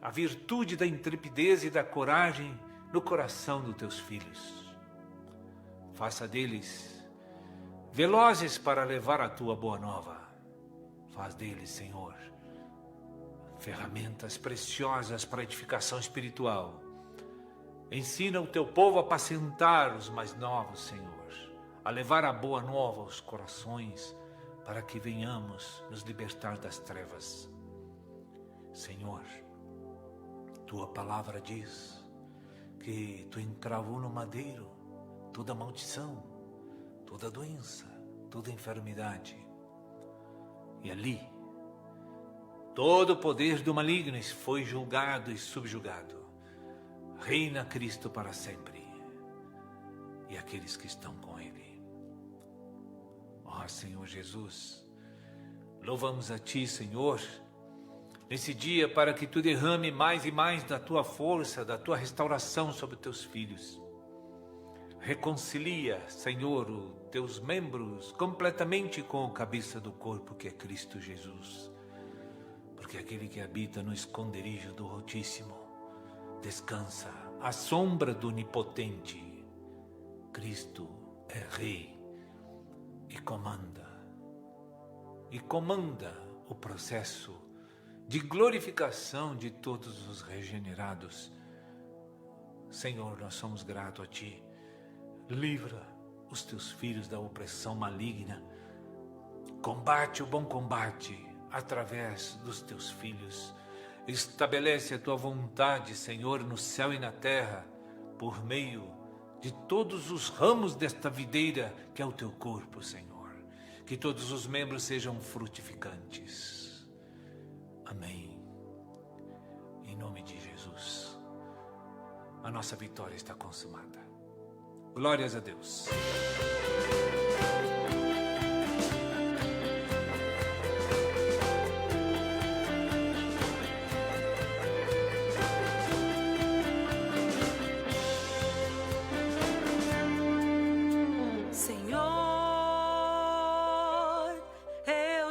a virtude da intrepidez e da coragem no coração dos teus filhos. Faça deles velozes para levar a tua boa nova. Faz deles, Senhor, ferramentas preciosas para a edificação espiritual. Ensina o teu povo a apacentar os mais novos, Senhor, a levar a boa nova aos corações, para que venhamos nos libertar das trevas. Senhor, tua palavra diz que tu encravou no madeiro toda maldição, toda doença, toda enfermidade. E ali, todo o poder do maligno foi julgado e subjugado. Reina Cristo para sempre, e aqueles que estão com Ele. Ó Senhor Jesus, louvamos a Ti, Senhor, nesse dia para que Tu derrame mais e mais da Tua força, da Tua restauração sobre os Teus filhos. Reconcilia, Senhor, os Teus membros completamente com a cabeça do corpo que é Cristo Jesus. Porque aquele que habita no esconderijo do Altíssimo descansa à sombra do Onipotente. Cristo é Rei e comanda o processo de glorificação de todos os regenerados. Senhor, nós somos gratos a Ti. Livra os Teus filhos da opressão maligna. Combate o bom combate através dos Teus filhos. Estabelece a Tua vontade, Senhor, no céu e na terra, por meio de todos os ramos desta videira que é o Teu corpo, Senhor. Que todos os membros sejam frutificantes. Amém. Em nome de Jesus, a nossa vitória está consumada. Glórias a Deus.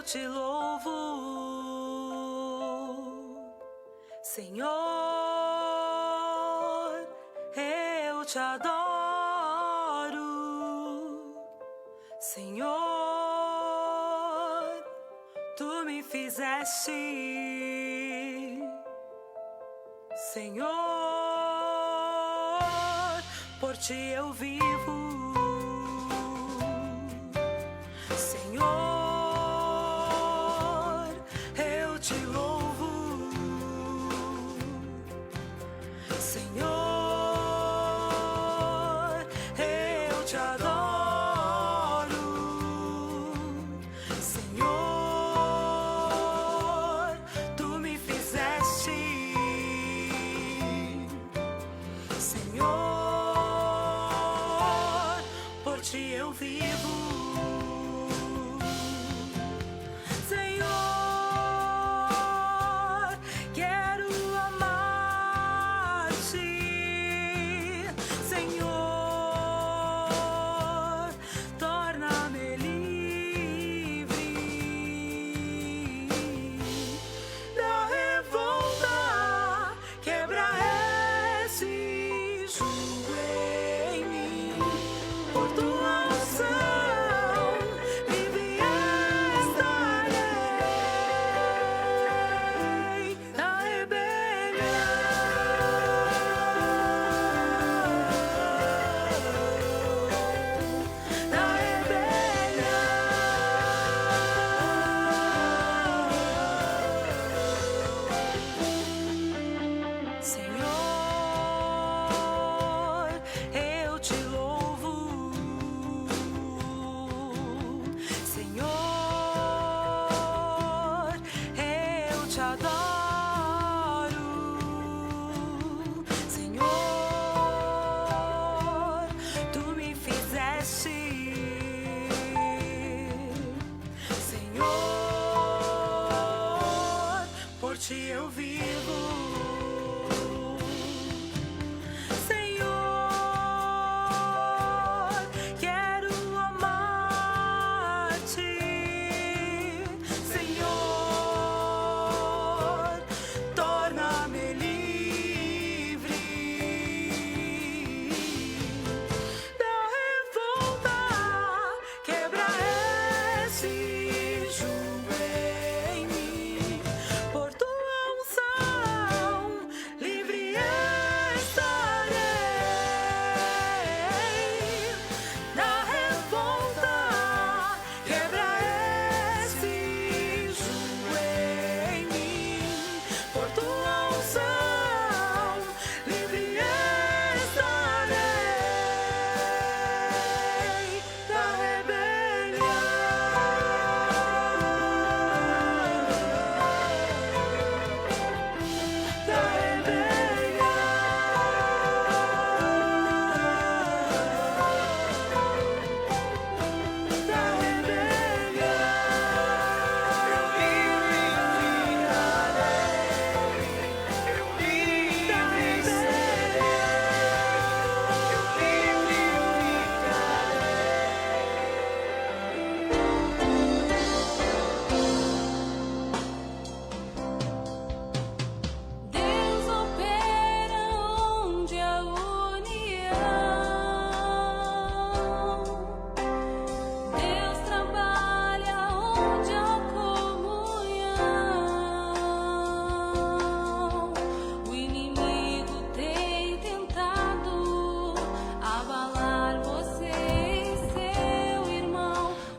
Te louvo, Senhor, eu te adoro, Senhor, tu me fizeste, Senhor, por ti eu vivo, Senhor. Senhor,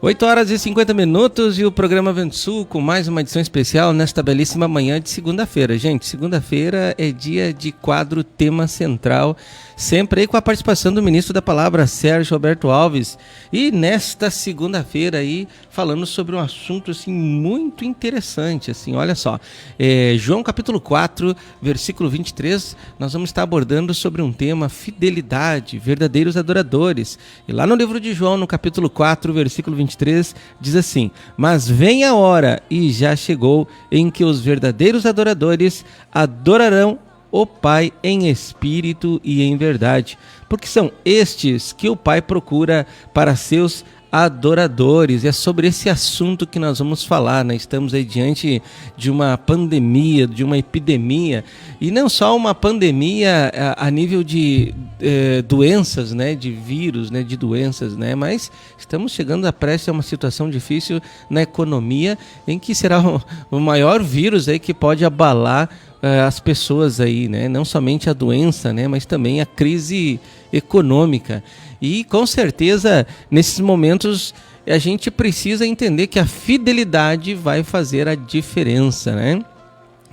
8 horas e 50 minutos e o programa Vento Sul com mais uma edição especial nesta belíssima manhã de segunda-feira. Gente, segunda-feira é dia de quadro Tema Central, sempre aí com a participação do ministro da Palavra, Sérgio Roberto Alves. E nesta segunda-feira aí, falando sobre um assunto assim muito interessante, assim, olha só. João capítulo 4, versículo 23, nós vamos estar abordando sobre um tema, fidelidade, verdadeiros adoradores. E lá no livro de João, no capítulo 4, versículo 23, diz assim: mas vem a hora, e já chegou, em que os verdadeiros adoradores adorarão o Pai em espírito e em verdade, porque são estes que o Pai procura para seus adoradores. É sobre esse assunto que nós vamos falar, né? Estamos aí diante de uma pandemia, de uma epidemia, e não só uma pandemia a nível de doenças, né? De vírus, né? De doenças, né? Mas estamos chegando a prestes a uma situação difícil na economia, em que será o maior vírus aí que pode abalar as pessoas aí, né? Não somente a doença, né? Mas também a crise econômica. E com certeza, nesses momentos, a gente precisa entender que a fidelidade vai fazer a diferença, né?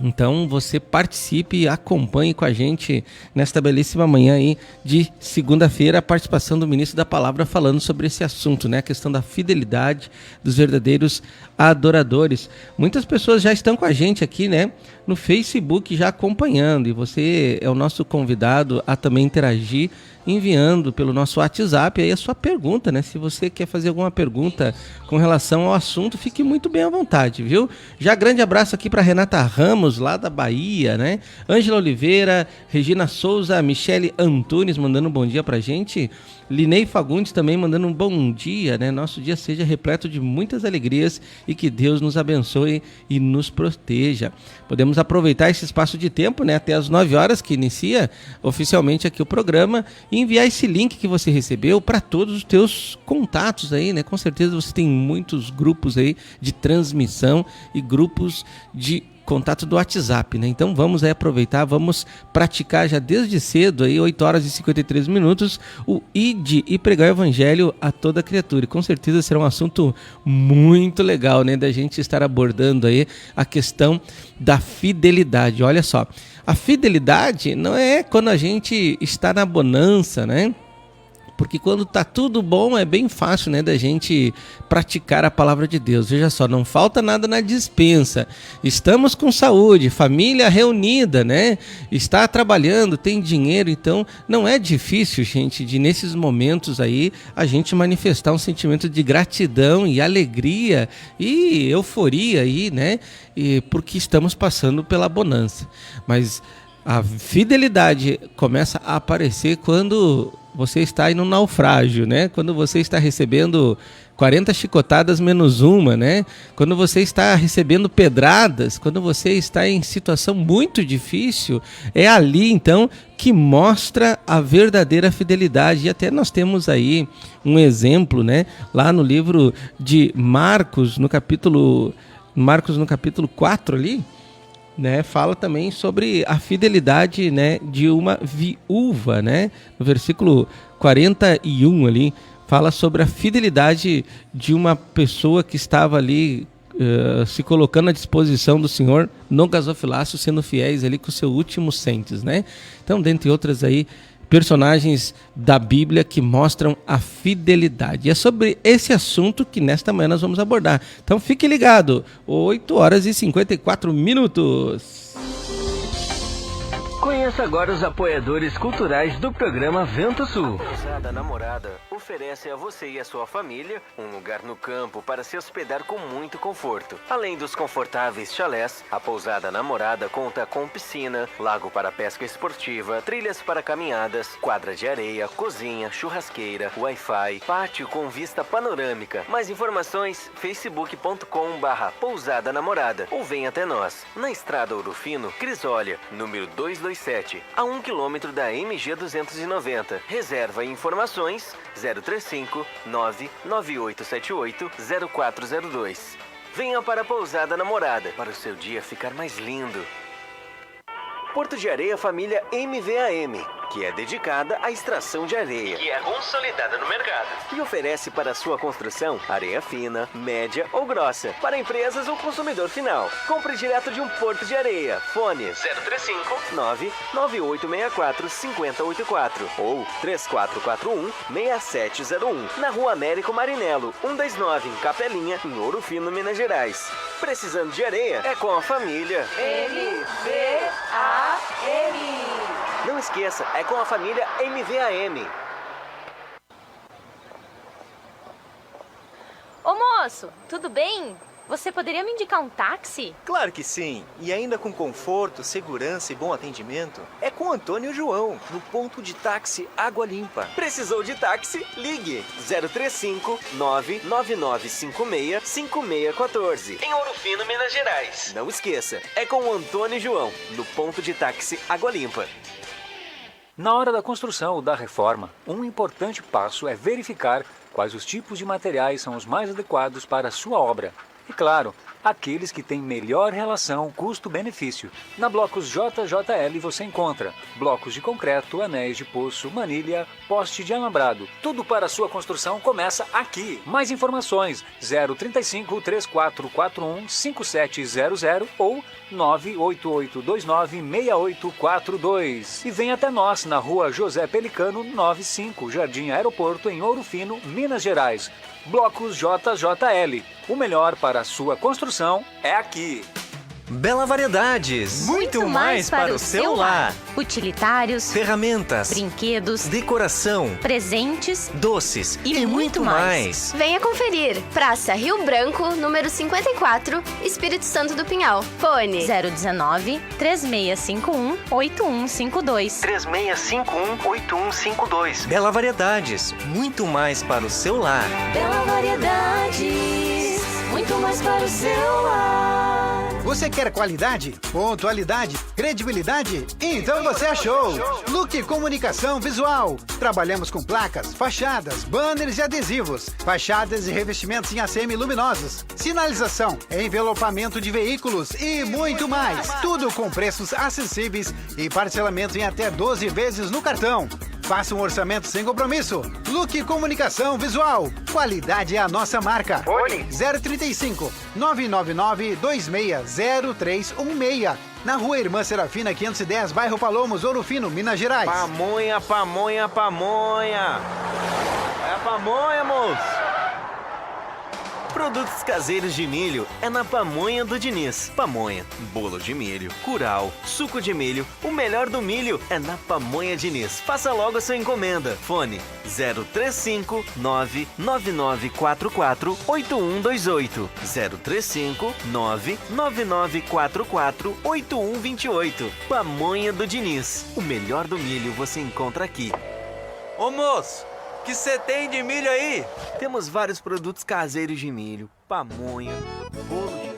Então você participe e acompanhe com a gente nesta belíssima manhã aí de segunda-feira, a participação do ministro da Palavra falando sobre esse assunto, né? A questão da fidelidade dos verdadeiros adoradores. Muitas pessoas já estão com a gente aqui, né? No Facebook já acompanhando, e você é o nosso convidado a também interagir enviando pelo nosso WhatsApp aí a sua pergunta, né? Se você quer fazer alguma pergunta com relação ao assunto, fique muito bem à vontade, viu? Já grande abraço aqui para Renata Ramos, lá da Bahia, né? Ângela Oliveira, Regina Souza, Michele Antunes mandando um bom dia pra gente. Linei Fagundes também mandando um bom dia, né? Nosso dia seja repleto de muitas alegrias e que Deus nos abençoe e nos proteja. Podemos aproveitar esse espaço de tempo, né? Até as 9 horas que inicia oficialmente aqui o programa, e enviar esse link que você recebeu para todos os teus contatos aí, né? Com certeza você tem muitos grupos aí de transmissão e grupos de contato do WhatsApp, né? Então vamos aí aproveitar, vamos praticar já desde cedo, aí 8 horas e 53 minutos, o ID e pregar o evangelho a toda criatura. E com certeza será um assunto muito legal, né? Da gente estar abordando aí a questão da fidelidade. Olha só, a fidelidade não é quando a gente está na bonança, né? Porque quando tá tudo bom é bem fácil, né, da gente praticar a palavra de Deus. Veja só, não falta nada na despensa. Estamos com saúde, família reunida, né? Está trabalhando, tem dinheiro, então não é difícil, gente, de nesses momentos aí a gente manifestar um sentimento de gratidão e alegria e euforia aí, né? E porque estamos passando pela bonança. Mas a fidelidade começa a aparecer quando você está aí no naufrágio, né? Quando você está recebendo 40 chicotadas menos uma, né? Quando você está recebendo pedradas, quando você está em situação muito difícil, é ali então que mostra a verdadeira fidelidade. E até nós temos aí um exemplo, né? Lá no livro de Marcos, no capítulo 4 ali, né, fala também sobre a fidelidade, né, de uma viúva, né? No versículo 41 ali, fala sobre a fidelidade de uma pessoa que estava ali se colocando à disposição do Senhor no gasofilácio, sendo fiéis ali com o seu último centes, né? Então, dentre outras aí, personagens da Bíblia que mostram a fidelidade. E é sobre esse assunto que nesta manhã nós vamos abordar. Então fique ligado, 8 horas e 54 minutos. Conheça agora os apoiadores culturais do programa Vento Sul. A Pousada Namorada oferece a você e a sua família um lugar no campo para se hospedar com muito conforto. Além dos confortáveis chalés, a Pousada Namorada conta com piscina, lago para pesca esportiva, trilhas para caminhadas, quadra de areia, cozinha, churrasqueira, Wi-Fi, pátio com vista panorâmica. Mais informações, facebook.com/Pousada Namorada ou vem até nós, na Estrada Ouro Fino, Crisólia, número 227, a 1 km da MG 290. Reserva e informações 035 99878 0402. Venha para a Pousada Namorada para o seu dia ficar mais lindo. Porto de Areia Família MVAM. que é dedicada à extração de areia, que é consolidada no mercado, e oferece para sua construção areia fina, média ou grossa, para empresas ou consumidor final. Compre direto de um porto de areia. Fone 035 99864 5084 ou 3441 6701, na Rua Américo Marinello, 129, em Capelinha, em Ouro Fino, Minas Gerais. Precisando de areia? É com a família MVAM. Não esqueça, é com a família MVAM. Ô moço, tudo bem? Você poderia me indicar um táxi? Claro que sim. E ainda com conforto, segurança e bom atendimento. É com Antônio João, no ponto de táxi Água Limpa. Precisou de táxi? Ligue 035 99956 5614, em Ouro Fino, Minas Gerais. Não esqueça, é com o Antônio João, no ponto de táxi Água Limpa. Na hora da construção ou da reforma, um importante passo é verificar quais os tipos de materiais são os mais adequados para a sua obra. E claro, aqueles que têm melhor relação custo-benefício. Na Blocos JJL você encontra blocos de concreto, anéis de poço, manilha, poste de alambrado. Tudo para a sua construção começa aqui. Mais informações 035 3441 5700 ou 988296842. E vem até nós na Rua José Pelicano 95, Jardim Aeroporto, em Ouro Fino, Minas Gerais. Blocos JJL. O melhor para a sua construção é aqui. Bela Variedades. Muito mais para o seu lar. Utilitários, Ferramentas, brinquedos, decoração, presentes doces e muito mais. Venha conferir. Praça Rio Branco, número 54, Espírito Santo do Pinhal. Fone 019 3651 8152. 3651 8152. Bela Variedades. Muito mais para o seu lar. Bela Variedades, muito mais para o seu lar. Você quer qualidade, pontualidade, credibilidade? Então você achou! Look Comunicação Visual. Trabalhamos com placas, fachadas, banners e adesivos, fachadas e revestimentos em ACM luminosos, sinalização, envelopamento de veículos e muito mais. Tudo com preços acessíveis e parcelamento em até 12 vezes no cartão. Faça um orçamento sem compromisso. Look Comunicação Visual. Qualidade é a nossa marca. Fone 035 999 260316. Na Rua Irmã Serafina 510, bairro Palomos, Ouro Fino, Minas Gerais. Pamonha, pamonha, pamonha. É a pamonha, moço. Produtos caseiros de milho é na Pamonha do Diniz. Pamonha, bolo de milho, curau, suco de milho, o melhor do milho é na Pamonha Diniz. Faça logo a sua encomenda. Fone 035 99944 8128. 035 99944 8128. Pamonha do Diniz. O melhor do milho você encontra aqui. Ô moço, o que você tem de milho aí? Temos vários produtos caseiros de milho, pamonha, bolo de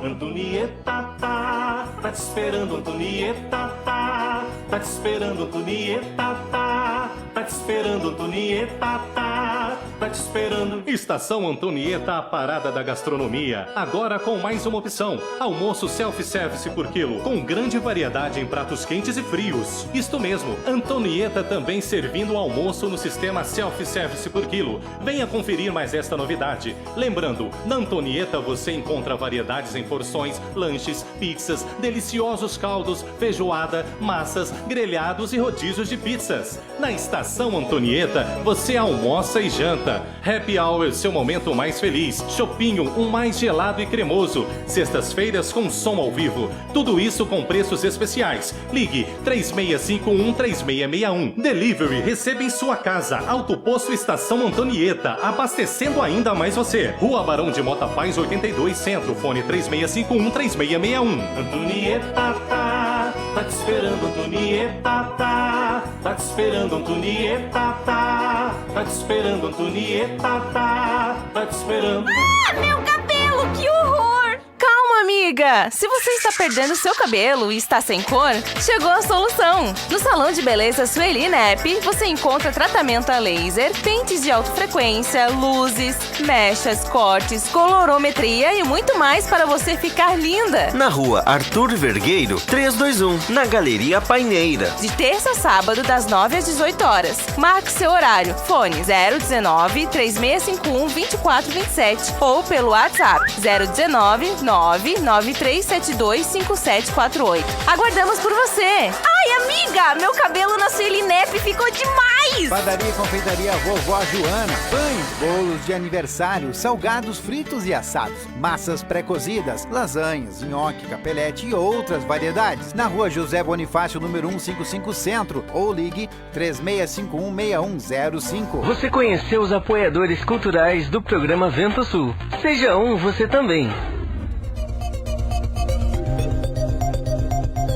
Antonieta tá te esperando, Antonieta tá te esperando, Antonieta tá te esperando, Antonieta tá te esperando. Estação Antonieta, a parada da gastronomia. Agora com mais uma opção: almoço self-service por quilo, com grande variedade em pratos quentes e frios. Isto mesmo, Antonieta também servindo o almoço no sistema self-service por quilo. Venha conferir mais esta novidade. Lembrando, na Antonieta você encontra variedades em porções, lanches, pizzas, deliciosos caldos, feijoada, massas, grelhados e rodízios de pizzas. Na Estação Antonieta, você almoça e janta. Happy Hour, seu momento mais feliz. Chopinho, um mais gelado e cremoso. Sextas-feiras com som ao vivo. Tudo isso com preços especiais. Ligue 3651-3661. Delivery, receba em sua casa. Alto Posto Estação Antonieta, abastecendo ainda mais você. Rua Barão de Mota Paz, 82, Centro. Fone 3651-3661. Antonieta tá te esperando, Antonieta tá te esperando, Antonieta tá te esperando, Antonieta tá te esperando. Ah, meu cabelo, que horror! Calma, amiga. amiga! Se você está perdendo seu cabelo e está sem cor, chegou a solução! No Salão de Beleza Sueli Nep, você encontra tratamento a laser, pentes de alta frequência, luzes, mechas, cortes, colorometria e muito mais para você ficar linda! Na rua Arthur Vergueiro, 321, na Galeria Paineira. De terça a sábado, das 9 às 18 horas. Marque seu horário. Fone 019-3651-2427 ou pelo WhatsApp 019-993725748. Aguardamos por você! Ai, amiga! Meu cabelo na Sueli Nep ficou demais! Padaria e confeitaria Vovó Joana. Pães, bolos de aniversário, salgados fritos e assados, massas pré-cozidas, lasanhas, nhoque, capelete e outras variedades. Na rua José Bonifácio, número 155 Centro, ou ligue 3651-6105. Você conheceu os apoiadores culturais do programa Vento Sul. Seja um você também.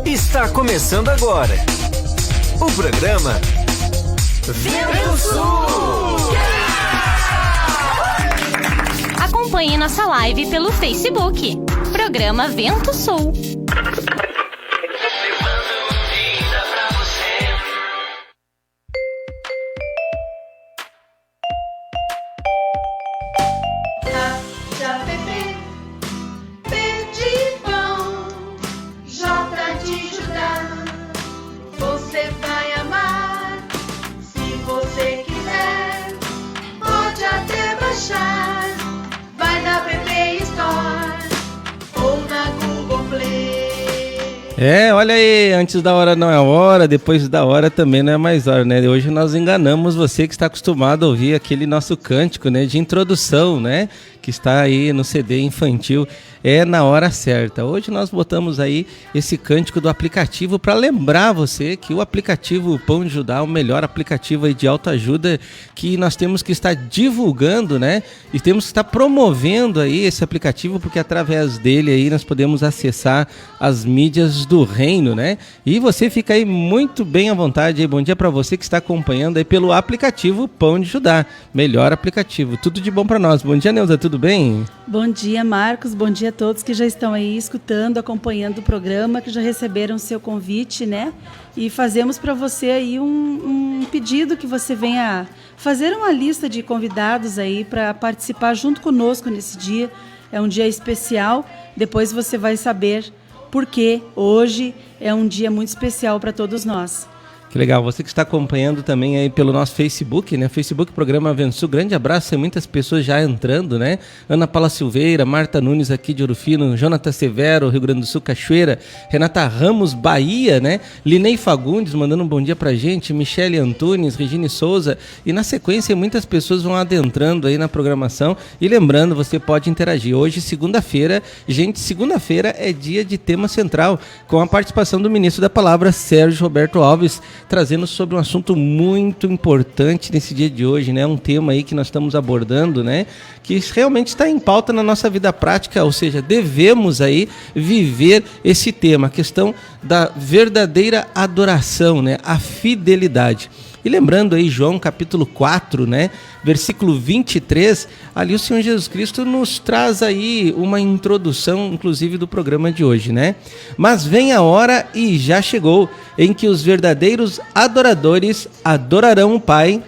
Está começando agora o programa Vento Sul. Acompanhe nossa live pelo Facebook. Programa Vento Sul. Olha aí, antes da hora não é hora, depois da hora também não é mais hora, né? Hoje nós enganamos você que está acostumado a ouvir aquele nosso cântico, né, de introdução, né, que está aí no CD infantil, é na hora certa. Hoje nós botamos aí esse cântico do aplicativo para lembrar você que o aplicativo Pão de Judá é o melhor aplicativo aí de autoajuda que nós temos que estar divulgando, né? E temos que estar promovendo aí esse aplicativo, porque através dele aí nós podemos acessar as mídias do reino, né? E você fica aí muito bem à vontade aí. Bom dia para você que está acompanhando aí pelo aplicativo Pão de Judá, melhor aplicativo. Tudo de bom para nós. Bom dia, Neuza, tudo bem? Bom dia, Marcos. Bom dia a todos que já estão aí escutando, acompanhando o programa, que já receberam o seu convite, né? E fazemos para você aí um pedido que você venha fazer uma lista de convidados aí para participar junto conosco nesse dia. É um dia especial. Depois você vai saber por que hoje é um dia muito especial para todos nós. Que legal, você que está acompanhando também aí pelo nosso Facebook, né? Facebook Programa Vento Sul, grande abraço, tem muitas pessoas já entrando, né? Ana Paula Silveira, Marta Nunes aqui de Ouro Fino, Jonathan Severo, Rio Grande do Sul, Cachoeira, Renata Ramos, Bahia, né? Linei Fagundes mandando um bom dia pra gente, Michele Antunes, Regine Souza, e na sequência muitas pessoas vão adentrando aí na programação e lembrando, você pode interagir. Hoje, segunda-feira, gente, segunda-feira é dia de tema central, com a participação do ministro da Palavra, Sérgio Roberto Alves, trazendo sobre um assunto muito importante nesse dia de hoje, né? Um tema aí que nós estamos abordando, né? Que realmente está em pauta na nossa vida prática, ou seja, devemos aí viver esse tema, a questão da verdadeira adoração, né? A fidelidade. E lembrando aí, João capítulo 4, né, versículo 23, ali o Senhor Jesus Cristo nos traz aí uma introdução, inclusive, do programa de hoje, né? Mas vem a hora, e já chegou, em que os verdadeiros adoradores adorarão o Pai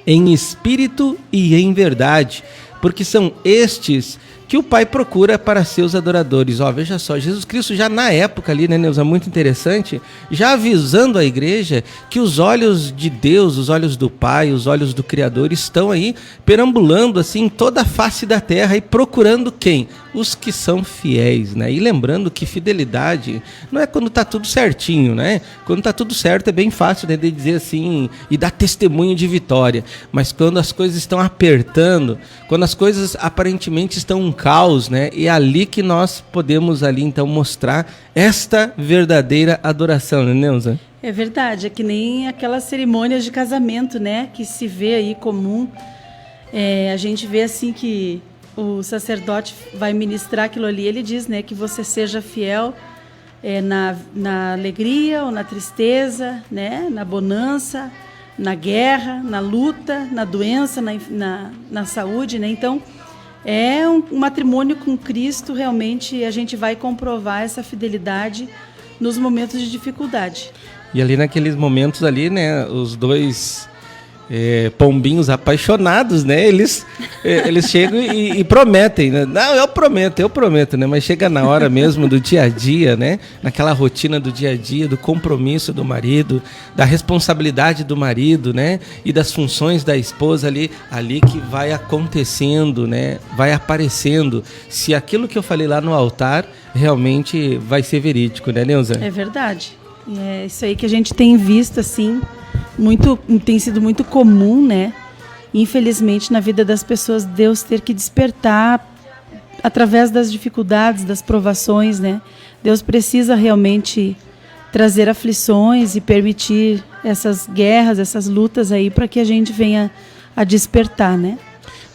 em espírito e em verdade, porque são estes que o Pai procura para seus adoradores. Ó, veja só, Jesus Cristo já na época ali, né, Neuza, muito interessante, já avisando a igreja que os olhos de Deus, os olhos do Pai, os olhos do Criador estão aí perambulando assim em toda a face da terra e procurando quem? Os que são fiéis, né? E lembrando que fidelidade não é quando tá tudo certinho, né? Quando tá tudo certo é bem fácil, né, de dizer assim e dar testemunho de vitória, mas quando as coisas estão apertando, quando as coisas aparentemente estão um caos, né? E é ali que nós podemos ali então mostrar esta verdadeira adoração, né, Neuza? É verdade, é que nem aquelas cerimônias de casamento, né? Que se vê aí comum. A gente vê assim que o sacerdote vai ministrar aquilo ali, ele diz, né, que você seja fiel na alegria ou na tristeza, né, na bonança, na guerra, na luta, na doença, na saúde, né? Então, É um matrimônio com Cristo, realmente a gente vai comprovar essa fidelidade nos momentos de dificuldade. E ali naqueles momentos ali, né, os dois pombinhos apaixonados, né, eles chegam e prometem, né? Não, eu prometo, né, mas chega na hora mesmo do dia a dia, né, naquela rotina do dia a dia, do compromisso do marido, da responsabilidade do marido, né, e das funções da esposa ali que vai acontecendo, né, vai aparecendo, se aquilo que eu falei lá no altar realmente vai ser verídico, né, Neuza? É verdade. E é isso aí que a gente tem visto, assim, tem sido muito comum, né? Infelizmente, na vida das pessoas, Deus ter que despertar através das dificuldades, das provações, né? Deus precisa realmente trazer aflições e permitir essas guerras, essas lutas aí, para que a gente venha a despertar, né?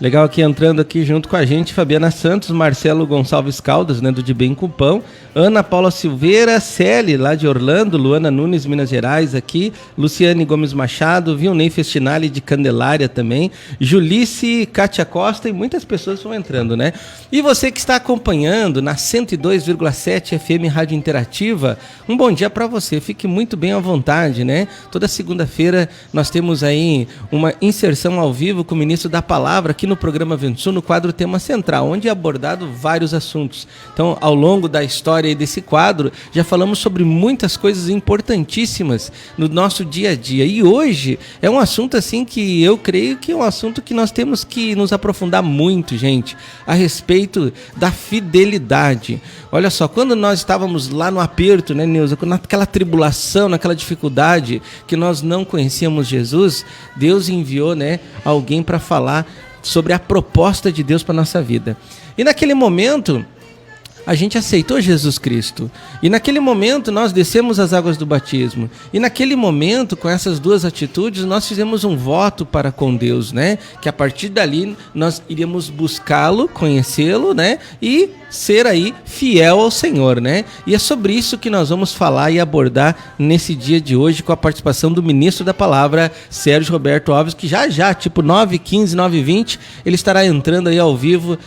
Legal, aqui entrando aqui junto com a gente, Fabiana Santos, Marcelo Gonçalves Caldas, né, do De Bem com Pão, Ana Paula Silveira, Celi, lá de Orlando, Luana Nunes, Minas Gerais, aqui, Luciane Gomes Machado, Vilnei Festinali de Candelária também, Julice, Kátia Costa e muitas pessoas vão entrando, né? E você que está acompanhando na 102,7 FM Rádio Interativa, um bom dia para você, fique muito bem à vontade, né? Toda segunda-feira nós temos aí uma inserção ao vivo com o Ministro da Palavra aqui no programa Vento Sul, no quadro Tema Central, onde é abordado vários assuntos. Então, ao longo da história desse quadro, já falamos sobre muitas coisas importantíssimas no nosso dia a dia. E hoje é um assunto assim que eu creio que é um assunto que nós temos que nos aprofundar muito, gente, a respeito da fidelidade. Olha só, quando nós estávamos lá no aperto, né, Neuza, naquela tribulação, naquela dificuldade, que nós não conhecíamos Jesus, Deus enviou, né, alguém para falar sobre a proposta de Deus para a nossa vida. E naquele momento, a gente aceitou Jesus Cristo. E naquele momento, nós descemos as águas do batismo. E naquele momento, com essas duas atitudes, nós fizemos um voto para com Deus, né? Que a partir dali, nós iríamos buscá-lo, conhecê-lo, né? E ser aí fiel ao Senhor, né? E é sobre isso que nós vamos falar e abordar nesse dia de hoje com a participação do Ministro da Palavra, Sérgio Roberto Alves, que já, tipo 9h15, 9h20, ele estará entrando aí ao vivo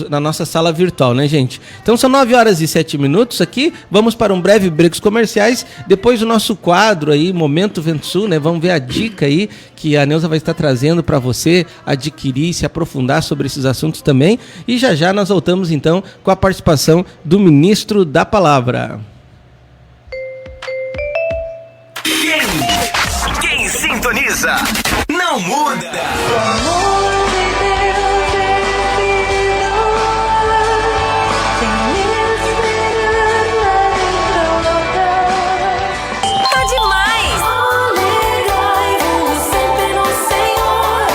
na nossa sala virtual, né, gente? Então são 9h07 aqui, vamos para um breve break comerciais, depois o nosso quadro aí, Momento Vento Sul, né? Vamos ver a dica aí que a Neuza vai estar trazendo para você adquirir, se aprofundar sobre esses assuntos também, e já nós voltamos então com a participação do Ministro da Palavra. Quem sintoniza não muda. Tá demais! Alegrai-vos sempre no Senhor.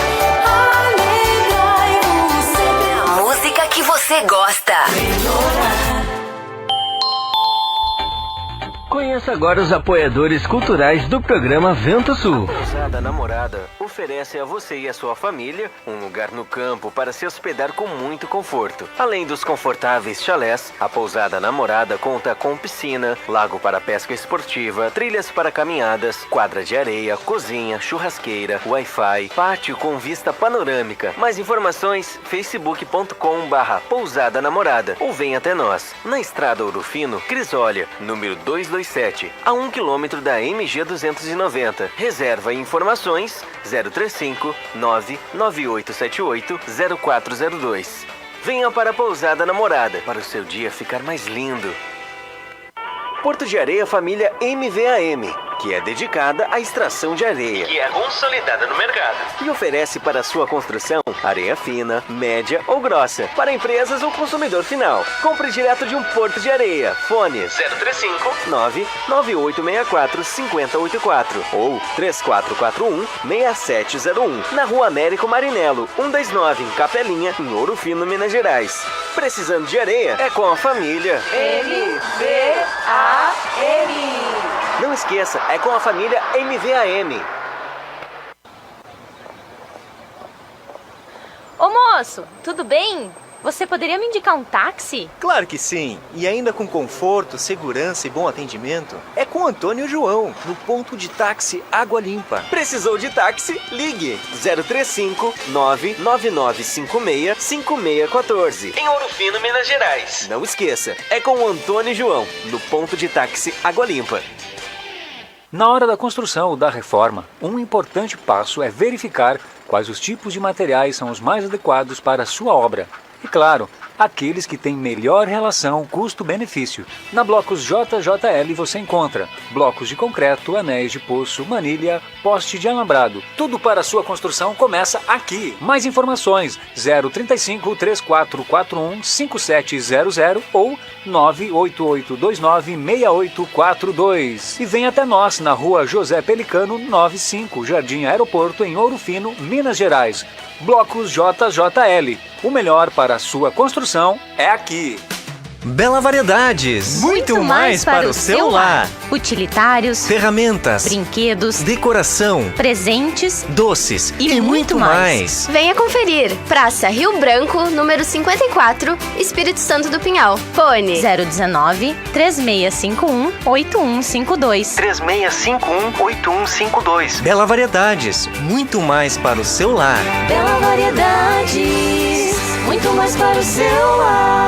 Alegrai-vos sempre. Música que você gosta. Conheça agora os apoiadores culturais do programa Vento Sul. A Pousada Namorada oferece a você e a sua família um lugar no campo para se hospedar com muito conforto. Além dos confortáveis chalés, a Pousada Namorada conta com piscina, lago para pesca esportiva, trilhas para caminhadas, quadra de areia, cozinha, churrasqueira, Wi-Fi, pátio com vista panorâmica. Mais informações, facebook.com/Pousada Namorada ou vem até nós, na Estrada Ouro Fino, Crisólia, número 227, a 1 km da MG 290. Reserva e informações 035 99878 0402. Venha para a Pousada Namorada para o seu dia ficar mais lindo. Porto de Areia Família MVAM, que é dedicada à extração de areia, que é consolidada no mercado e oferece para sua construção areia fina, média ou grossa, para empresas ou consumidor final. Compre direto de um Porto de Areia. Fone 035 99864 5084 ou 3441 6701, na Rua Américo Marinello 129, em Capelinha, em Ouro Fino, Minas Gerais. Precisando de areia? É com a família MVAM. Não esqueça, é com a família MVAM. Ô moço, tudo bem? você poderia me indicar um táxi? Claro que sim. E ainda com conforto, segurança e bom atendimento. É com Antônio e João, no ponto de táxi Água Limpa. Precisou de táxi? Ligue 035 99956 5614. Em Ouro Fino, Minas Gerais. Não esqueça, é com o Antônio e João, no ponto de táxi Água Limpa. Na hora da construção ou da reforma, um importante passo é verificar quais os tipos de materiais são os mais adequados para a sua obra. E claro, aqueles que têm melhor relação custo-benefício. Na Blocos JJL você encontra blocos de concreto, anéis de poço, manilha, poste de alambrado. Tudo para a sua construção começa aqui. Mais informações 035 3441 5700 ou 98829 6842. E vem até nós na rua José Pelicano 95, Jardim Aeroporto, em Ouro Fino, Minas Gerais. Blocos JJL. O melhor para a sua construção é aqui. Bela Variedades. Muito mais para o seu lar. Utilitários, ferramentas, brinquedos, decoração, presentes, doces e muito mais. Venha conferir. Praça Rio Branco, número 54, Espírito Santo do Pinhal. Fone 019 3651 8152. 3651 8152. Bela Variedades. Muito mais para o seu lar. Bela Variedades. Muito mais para o seu lar.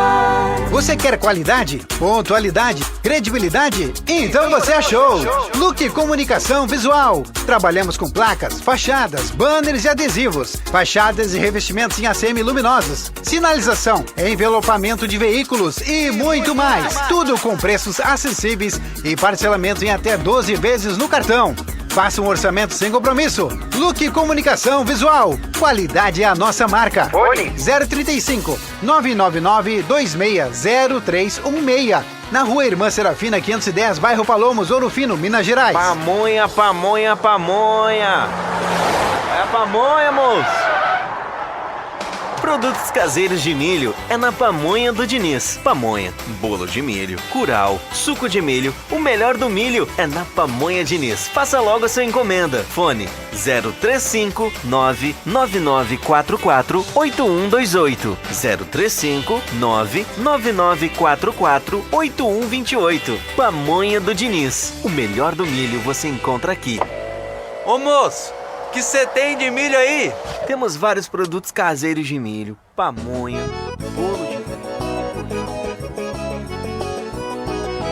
Você quer qualidade, pontualidade, credibilidade? Então você achou! Look Comunicação Visual. Trabalhamos com placas, fachadas, banners e adesivos, fachadas e revestimentos em ACM luminosos, sinalização, envelopamento de veículos e muito mais. Tudo com preços acessíveis e parcelamento em até 12 vezes no cartão. Faça um orçamento sem compromisso. Look Comunicação Visual. Qualidade é a nossa marca. Fone 035 999 260316. Na Rua Irmã Serafina 510, bairro Palomos, Ouro Fino, Minas Gerais. Pamonha, pamonha, pamonha. É a pamonha, moço. Produtos caseiros de milho é na Pamonha do Diniz. Pamonha, bolo de milho, curau, suco de milho. O melhor do milho é na Pamonha Diniz. Faça logo a sua encomenda. Fone 035 99944 8128. 035 99944 8128. Pamonha do Diniz. O melhor do milho você encontra aqui. Ô moço, que você tem de milho aí? Temos vários produtos caseiros de milho, pamonha, bolo de milho.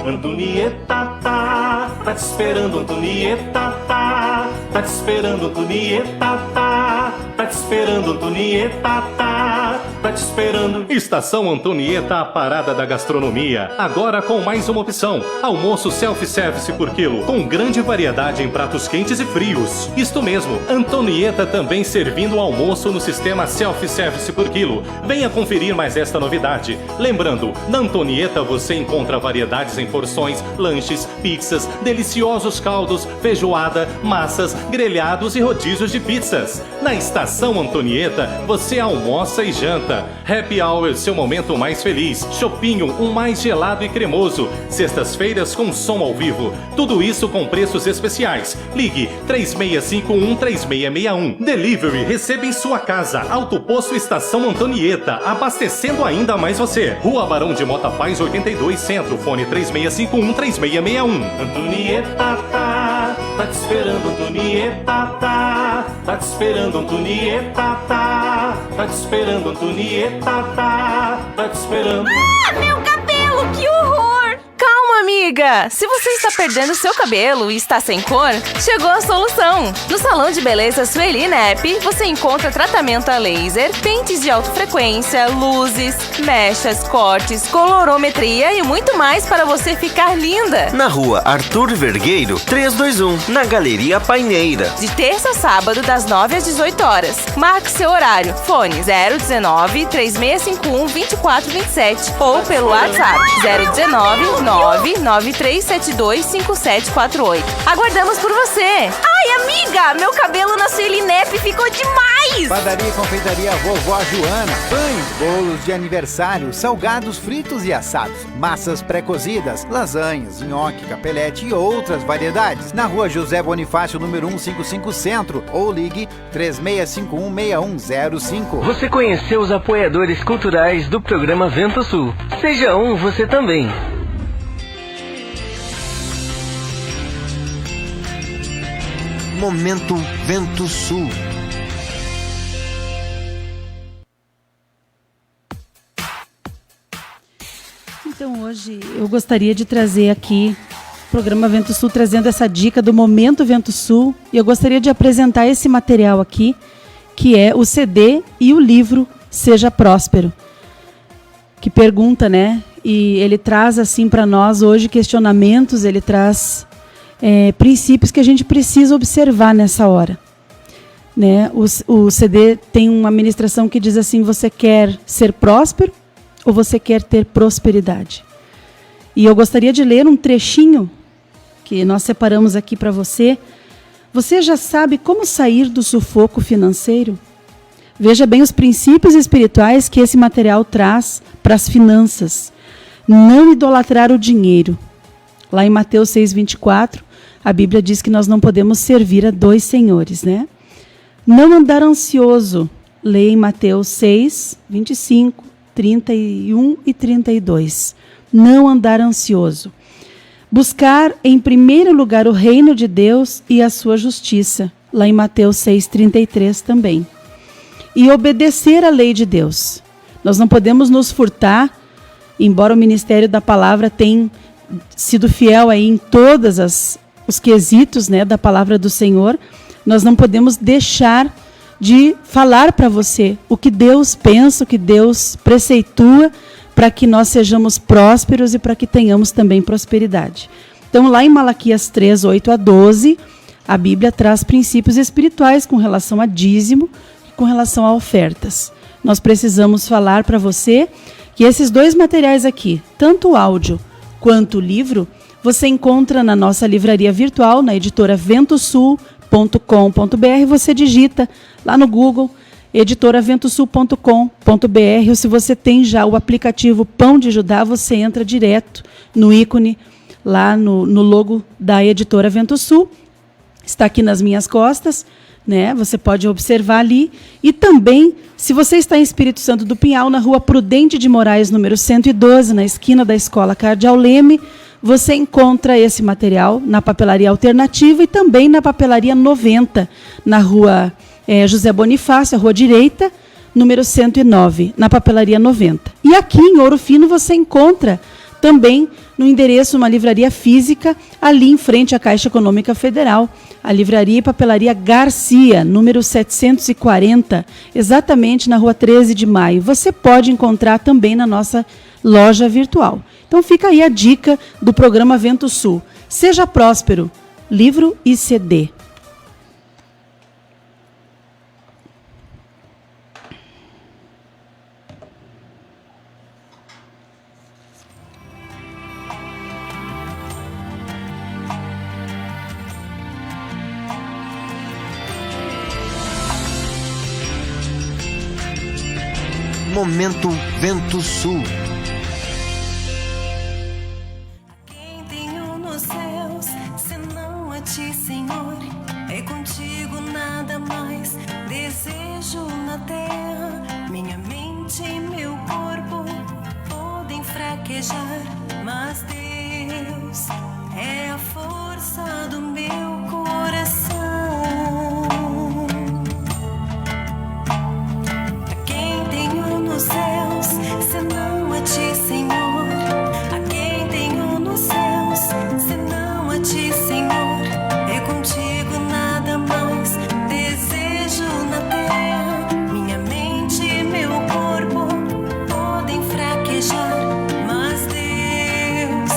Antonieta tá te esperando, Antonieta tá te esperando, Antonieta tá te esperando, Antonieta tá te esperando. Estação Antonieta, a parada da gastronomia. Agora com mais uma opção: almoço self-service por quilo, com grande variedade em pratos quentes e frios. Isto mesmo, Antonieta também servindo almoço no sistema self-service por quilo. Venha conferir mais esta novidade. Lembrando, na Antonieta você encontra variedades em porções, lanches, pizzas, deliciosos caldos, feijoada, massas, grelhados e rodízios de pizzas. Na Estação Antonieta, você almoça e janta. Happy Hour, seu momento mais feliz. Chopinho, um mais gelado e cremoso. Sextas-feiras com som ao vivo. Tudo isso com preços especiais. Ligue 3651-3661. Delivery, receba em sua casa. Alto Posto Estação Antonieta, abastecendo ainda mais você. Rua Barão de Mota Paz, 82, Centro. Fone 3651-3661. Antonieta tá te esperando, Antonieta tá te esperando, Antonieta tá te esperando, Antonieta tá te esperando. Ah, meu cabelo, que horror! Calma, amiga! Se você está perdendo seu cabelo e está sem cor, chegou a solução! No Salão de Beleza Sueli Nep, você encontra tratamento a laser, pentes de alta frequência, luzes, mechas, cortes, colorometria e muito mais para você ficar linda! Na Rua Arthur Vergueiro, 321, na Galeria Paineira. De terça a sábado, das 9 às 18 horas. Marque seu horário. Fone 019 3651 2427 ou pelo WhatsApp 019 993725748. Aguardamos por você! Ai, Ai, amiga, meu cabelo na Sueli Nep ficou demais! Padaria e confeitaria Vovó Joana. Pães, bolos de aniversário, salgados fritos e assados, massas pré-cozidas, lasanhas, nhoque, capelete e outras variedades. Na rua José Bonifácio, número 155 Centro, ou ligue 36516105. Você conheceu os apoiadores culturais do programa Vento Sul. Seja um você também. Momento Vento Sul. Então hoje eu gostaria de trazer aqui o programa Vento Sul, trazendo essa dica do Momento Vento Sul. E eu gostaria de apresentar esse material aqui, que é o CD e o livro Seja Próspero, que pergunta, né? E ele traz assim para nós hoje questionamentos, ele traz princípios que a gente precisa observar nessa hora. Né? O CD tem uma ministração que diz assim: você quer ser próspero ou você quer ter prosperidade? E eu gostaria de ler um trechinho que nós separamos aqui para você. Você já sabe como sair do sufoco financeiro? Veja bem os princípios espirituais que esse material traz para as finanças. Não idolatrar o dinheiro. Lá em Mateus 6,24, a Bíblia diz que nós não podemos servir a dois senhores, né? Não andar ansioso. Leia em Mateus 6, 25, 31 e 32. Não andar ansioso. Buscar em primeiro lugar o reino de Deus e a sua justiça. Lá em Mateus 6, 33 também. E obedecer à lei de Deus. Nós não podemos nos furtar, embora o Ministério da Palavra tenha sido fiel aí em todas os quesitos, né, da palavra do Senhor, nós não podemos deixar de falar para você o que Deus pensa, o que Deus preceitua, para que nós sejamos prósperos e para que tenhamos também prosperidade. Então, lá em Malaquias 3, 8 a 12, a Bíblia traz princípios espirituais com relação a dízimo e com relação a ofertas. Nós precisamos falar para você que esses dois materiais aqui, tanto o áudio quanto o livro, você encontra na nossa livraria virtual, na editora ventosul.com.br. Você digita lá no Google, editoraventosul.com.br, ou se você tem já o aplicativo Pão de Judá, você entra direto no ícone, lá no logo da editora Vento Sul. Está aqui nas minhas costas, né? Você pode observar ali. E também, se você está em Espírito Santo do Pinhal, na rua Prudente de Moraes, número 112, na esquina da Escola Cardeal Leme, você encontra esse material na Papelaria Alternativa e também na Papelaria 90, na rua José Bonifácio, a rua direita, número 109, na Papelaria 90. E aqui em Ouro Fino você encontra também no endereço, uma livraria física, ali em frente à Caixa Econômica Federal, a Livraria e Papelaria Garcia, número 740, exatamente na rua 13 de Maio. Você pode encontrar também na nossa loja virtual. Então fica aí a dica do programa Vento Sul. Seja próspero, livro e CD. Momento Vento Sul. Quem tenho nos céus, senão a ti, Senhor? É contigo nada mais desejo na terra. Minha mente e meu corpo podem fraquejar, mas Deus é a força do meu coração. Nos céus, senão a ti, Senhor. A quem tenho nos céus, senão a ti, Senhor. É contigo nada mais desejo na terra. Minha mente e meu corpo podem fraquejar, mas Deus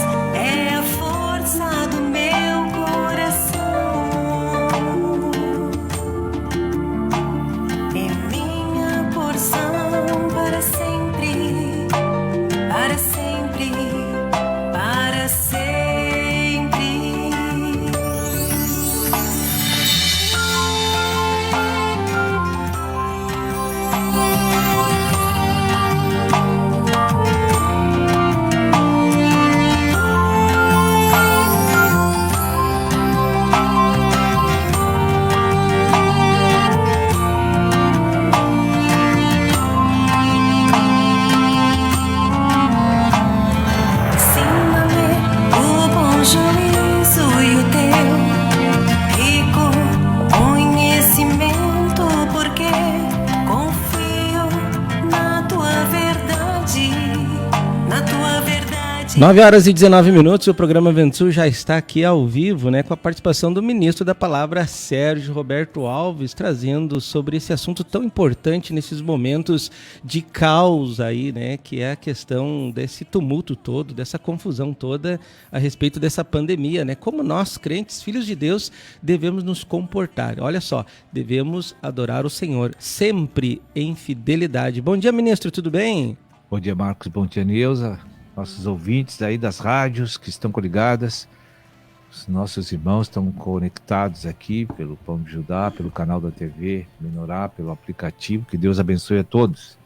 juízo e o teu rico conhecimento, porque confio na tua verdade, na tua verdade. 9h19, o programa Ventul já está aqui ao vivo, né, com a participação do ministro da Palavra, Sérgio Roberto Alves, trazendo sobre esse assunto tão importante nesses momentos de caos aí, né, que é a questão desse tumulto todo, dessa confusão toda a respeito dessa pandemia, né, como nós, crentes, filhos de Deus, devemos nos comportar. Olha só, devemos adorar o Senhor sempre em fidelidade. Bom dia, ministro, tudo bem? Bom dia, Marcos, bom dia, Neuza. Nossos ouvintes aí das rádios que estão coligadas, os nossos irmãos estão conectados aqui pelo Pão de Judá, pelo canal da TV Menorá, pelo aplicativo. Que Deus abençoe a todos,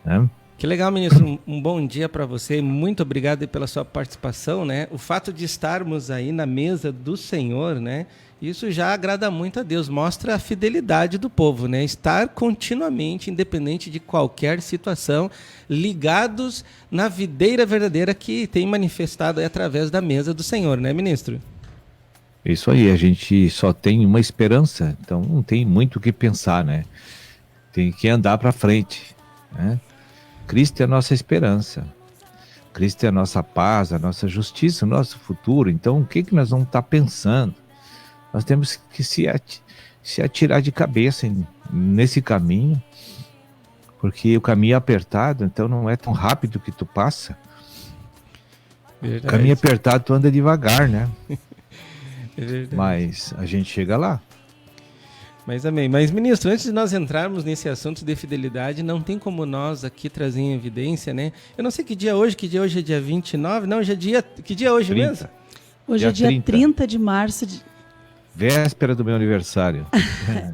né? Que legal, ministro. Um bom dia para você. Muito obrigado pela sua participação, né? O fato de estarmos aí na mesa do Senhor, né? Isso já agrada muito a Deus, mostra a fidelidade do povo, né? Estar continuamente, independente de qualquer situação, ligados na videira verdadeira que tem manifestado aí através da mesa do Senhor, né, ministro? Isso aí, a gente só tem uma esperança, então não tem muito o que pensar, né? Tem que andar para frente, né? Cristo é a nossa esperança, Cristo é a nossa paz, a nossa justiça, o nosso futuro. Então o que nós vamos estar pensando? Nós temos que se atirar de cabeça nesse caminho, porque o caminho é apertado, então não é tão rápido que tu passa. Verdade. O caminho apertado tu anda devagar, né? É verdade. Mas a gente chega lá. Mas amém. Mas, ministro, antes de nós entrarmos nesse assunto de fidelidade, não tem como nós aqui trazer em evidência, né? Eu não sei que dia hoje é dia 29, não, hoje é dia... Que dia é hoje 30. mesmo? Hoje é dia 30 de março de... Véspera do meu aniversário.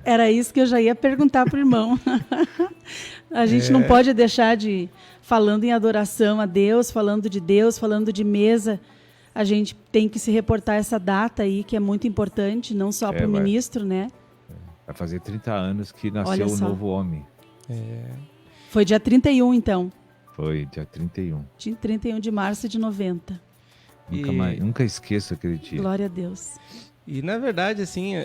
Era isso que eu já ia perguntar para o irmão. A gente não pode deixar de, falando em adoração a Deus, falando de mesa, a gente tem que se reportar essa data aí, que é muito importante, não só para o ministro, né? Vai fazer 30 anos que nasceu o novo homem. Foi dia 31, então. Foi, dia 31. Dia 31 de março de 90. Nunca esqueço aquele dia. Glória a Deus. E, na verdade, assim,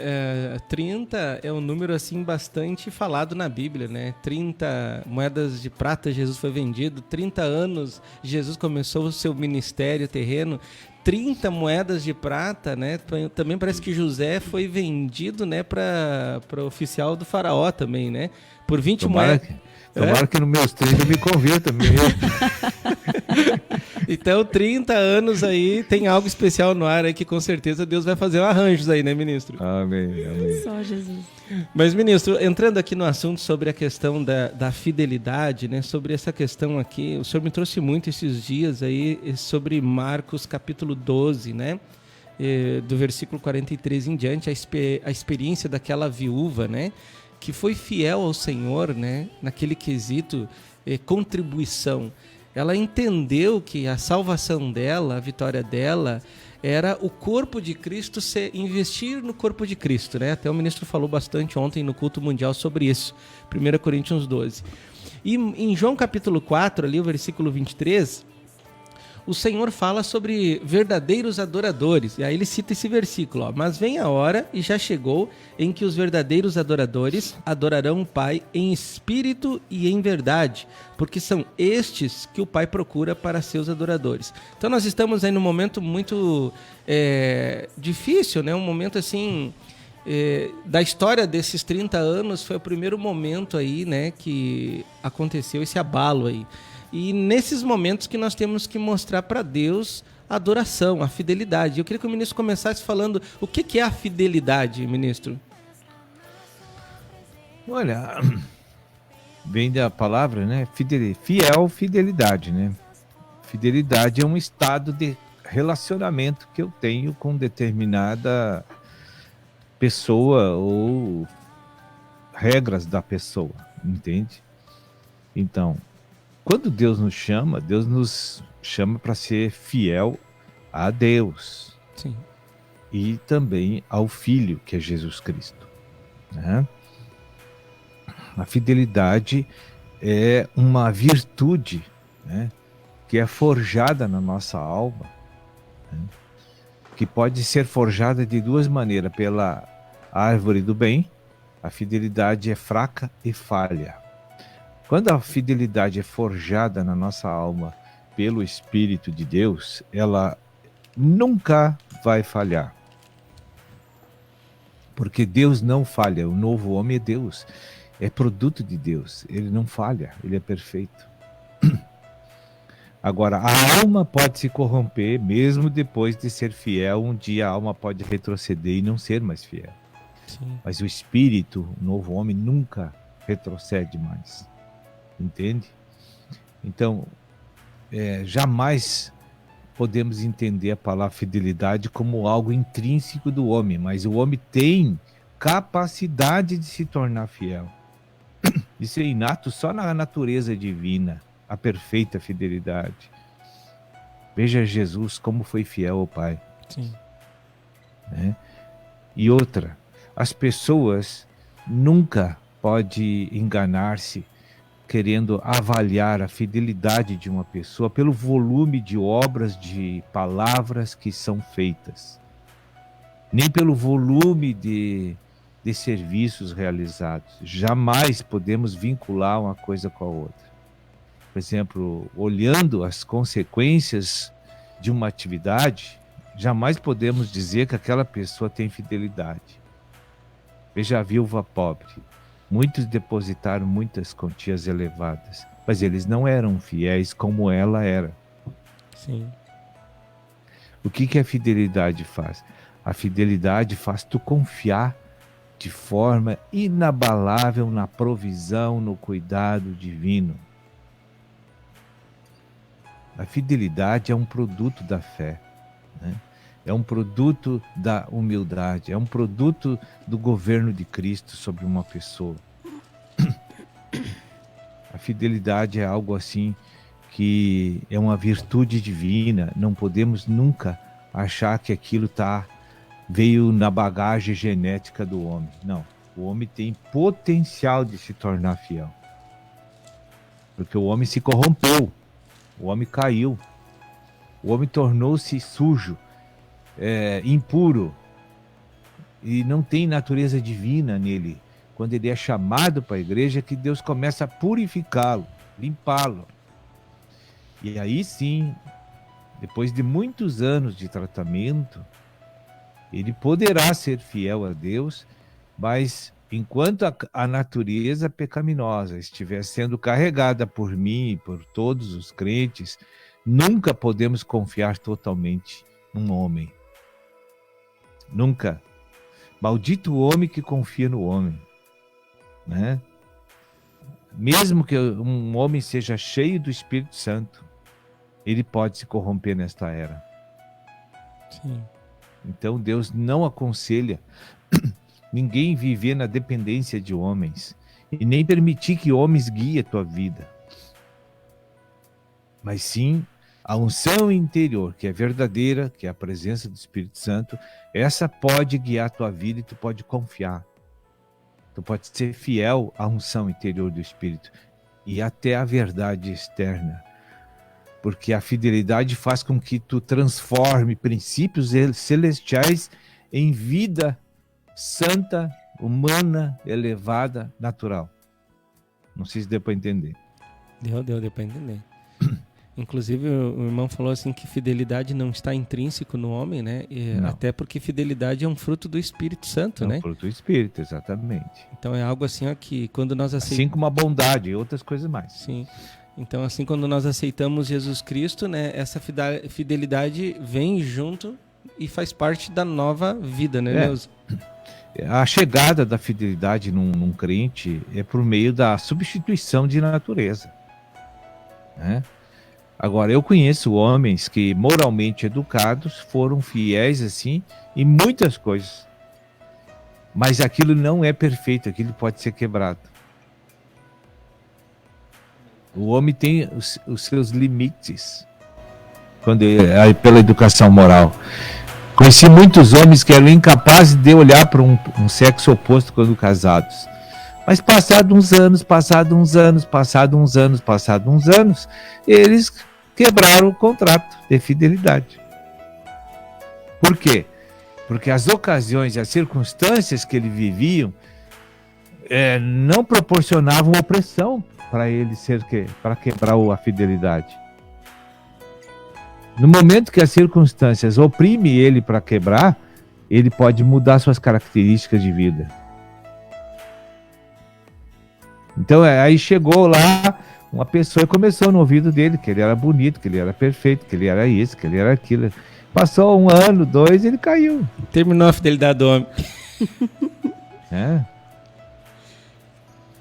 30 é um número, assim, bastante falado na Bíblia, né? 30 moedas de prata Jesus foi vendido, 30 anos Jesus começou o seu ministério terreno, 30 moedas de prata, né? Também parece que José foi vendido, né, para o oficial do faraó também, né? Por 20 moedas. Tomara que nos meus 30 eu me converta mesmo. Então, 30 anos aí, tem algo especial no ar aí que com certeza Deus vai fazer arranjos aí, né, ministro? Amém, amém. Só Jesus. Mas, ministro, entrando aqui no assunto sobre a questão da fidelidade, né, sobre essa questão aqui, o senhor me trouxe muito esses dias aí sobre Marcos capítulo 12, né, do versículo 43 em diante, a experiência daquela viúva, né, que foi fiel ao Senhor, né, naquele quesito contribuição. Ela entendeu que a salvação dela, a vitória dela, era o corpo de Cristo, investir no corpo de Cristo, né? Até o ministro falou bastante ontem no culto mundial sobre isso, 1 Coríntios 12. E em João capítulo 4, ali o versículo 23, o Senhor fala sobre verdadeiros adoradores. E aí ele cita esse versículo, ó. Mas vem a hora, e já chegou, em que os verdadeiros adoradores adorarão o Pai em espírito e em verdade, porque são estes que o Pai procura para seus adoradores. Então nós estamos aí num momento muito difícil, né? Um momento assim... da história desses 30 anos, foi o primeiro momento aí, né, que aconteceu esse abalo aí. E nesses momentos que nós temos que mostrar para Deus a adoração, a fidelidade. Eu queria que o ministro começasse falando o que é a fidelidade, ministro. Olha, vem da palavra, né? Fiel, fidelidade, né? Fidelidade é um estado de relacionamento que eu tenho com determinada pessoa ou regras da pessoa, entende? Então, quando Deus nos chama para ser fiel a Deus. Sim. E também ao Filho, que é Jesus Cristo, né? A fidelidade é uma virtude, né, que é forjada na nossa alma, né? que pode ser forjada de duas maneiras. Pela árvore do bem, a fidelidade é fraca e falha. Quando a fidelidade é forjada na nossa alma pelo Espírito de Deus, ela nunca vai falhar. Porque Deus não falha, o novo homem é Deus, é produto de Deus, ele não falha, ele é perfeito. Agora, a alma pode se corromper, mesmo depois de ser fiel, um dia a alma pode retroceder e não ser mais fiel. Sim. Mas o Espírito, o novo homem, nunca retrocede mais. Entende? Então, jamais podemos entender a palavra fidelidade como algo intrínseco do homem, mas o homem tem capacidade de se tornar fiel. Isso é inato só na natureza divina, a perfeita fidelidade. Veja Jesus como foi fiel ao Pai. Sim. Né? E outra, as pessoas nunca podem enganar-se querendo avaliar a fidelidade de uma pessoa pelo volume de obras, de palavras que são feitas, nem pelo volume de serviços realizados. Jamais podemos vincular uma coisa com a outra. Por exemplo, olhando as consequências de uma atividade, jamais podemos dizer que aquela pessoa tem fidelidade. Veja a viúva pobre. Muitos depositaram muitas quantias elevadas, mas eles não eram fiéis como ela era. Sim. O que a fidelidade faz? A fidelidade faz tu confiar de forma inabalável na provisão, no cuidado divino. A fidelidade é um produto da fé, né? É um produto da humildade, é um produto do governo de Cristo sobre uma pessoa. A fidelidade é algo assim que é uma virtude divina. Não podemos nunca achar que aquilo veio na bagagem genética do homem. Não, o homem tem potencial de se tornar fiel. Porque o homem se corrompeu, o homem caiu, o homem tornou-se sujo, impuro, e não tem natureza divina nele. Quando ele é chamado para a igreja, que Deus começa a purificá-lo, limpá-lo. E aí sim, depois de muitos anos de tratamento, ele poderá ser fiel a Deus, mas enquanto a natureza pecaminosa estiver sendo carregada por mim e por todos os crentes, nunca podemos confiar totalmente num homem. Nunca. Maldito o homem que confia no homem, né? Mesmo que um homem seja cheio do Espírito Santo, ele pode se corromper nesta era. Sim. Então Deus não aconselha ninguém viver na dependência de homens e nem permitir que homens guiem a tua vida. Mas sim, a unção interior, que é verdadeira, que é a presença do Espírito Santo, essa pode guiar a tua vida e tu pode confiar. Tu pode ser fiel à unção interior do Espírito e até à verdade externa. Porque a fidelidade faz com que tu transforme princípios celestiais em vida santa, humana, elevada, natural. Não sei se deu para entender. Deu para entender. Inclusive, o irmão falou assim que fidelidade não está intrínseco no homem, né? Até porque fidelidade é um fruto do Espírito Santo, né? É um fruto do Espírito, exatamente. Então é algo assim ó, que quando nós aceitamos... Assim como a bondade e outras coisas mais. Sim. Então assim, quando nós aceitamos Jesus Cristo, né? Essa fidelidade vem junto e faz parte da nova vida, né, Neuza? A chegada da fidelidade num crente é por meio da substituição de natureza, né? Agora, eu conheço homens que, moralmente educados, foram fiéis assim em muitas coisas. Mas aquilo não é perfeito, aquilo pode ser quebrado. O homem tem os seus limites pela educação moral. Conheci muitos homens que eram incapazes de olhar para um sexo oposto quando casados. Mas passados uns anos, eles quebraram o contrato de fidelidade. Por quê? Porque as ocasiões e as circunstâncias que ele viviam não proporcionavam opressão para ele para quebrar a fidelidade. No momento que as circunstâncias oprimem ele para quebrar, ele pode mudar suas características de vida. Então aí chegou lá uma pessoa e começou no ouvido dele que ele era bonito, que ele era perfeito, que ele era isso, que ele era aquilo. Passou 1 ano, 2, ele caiu. Terminou a fidelidade do homem. É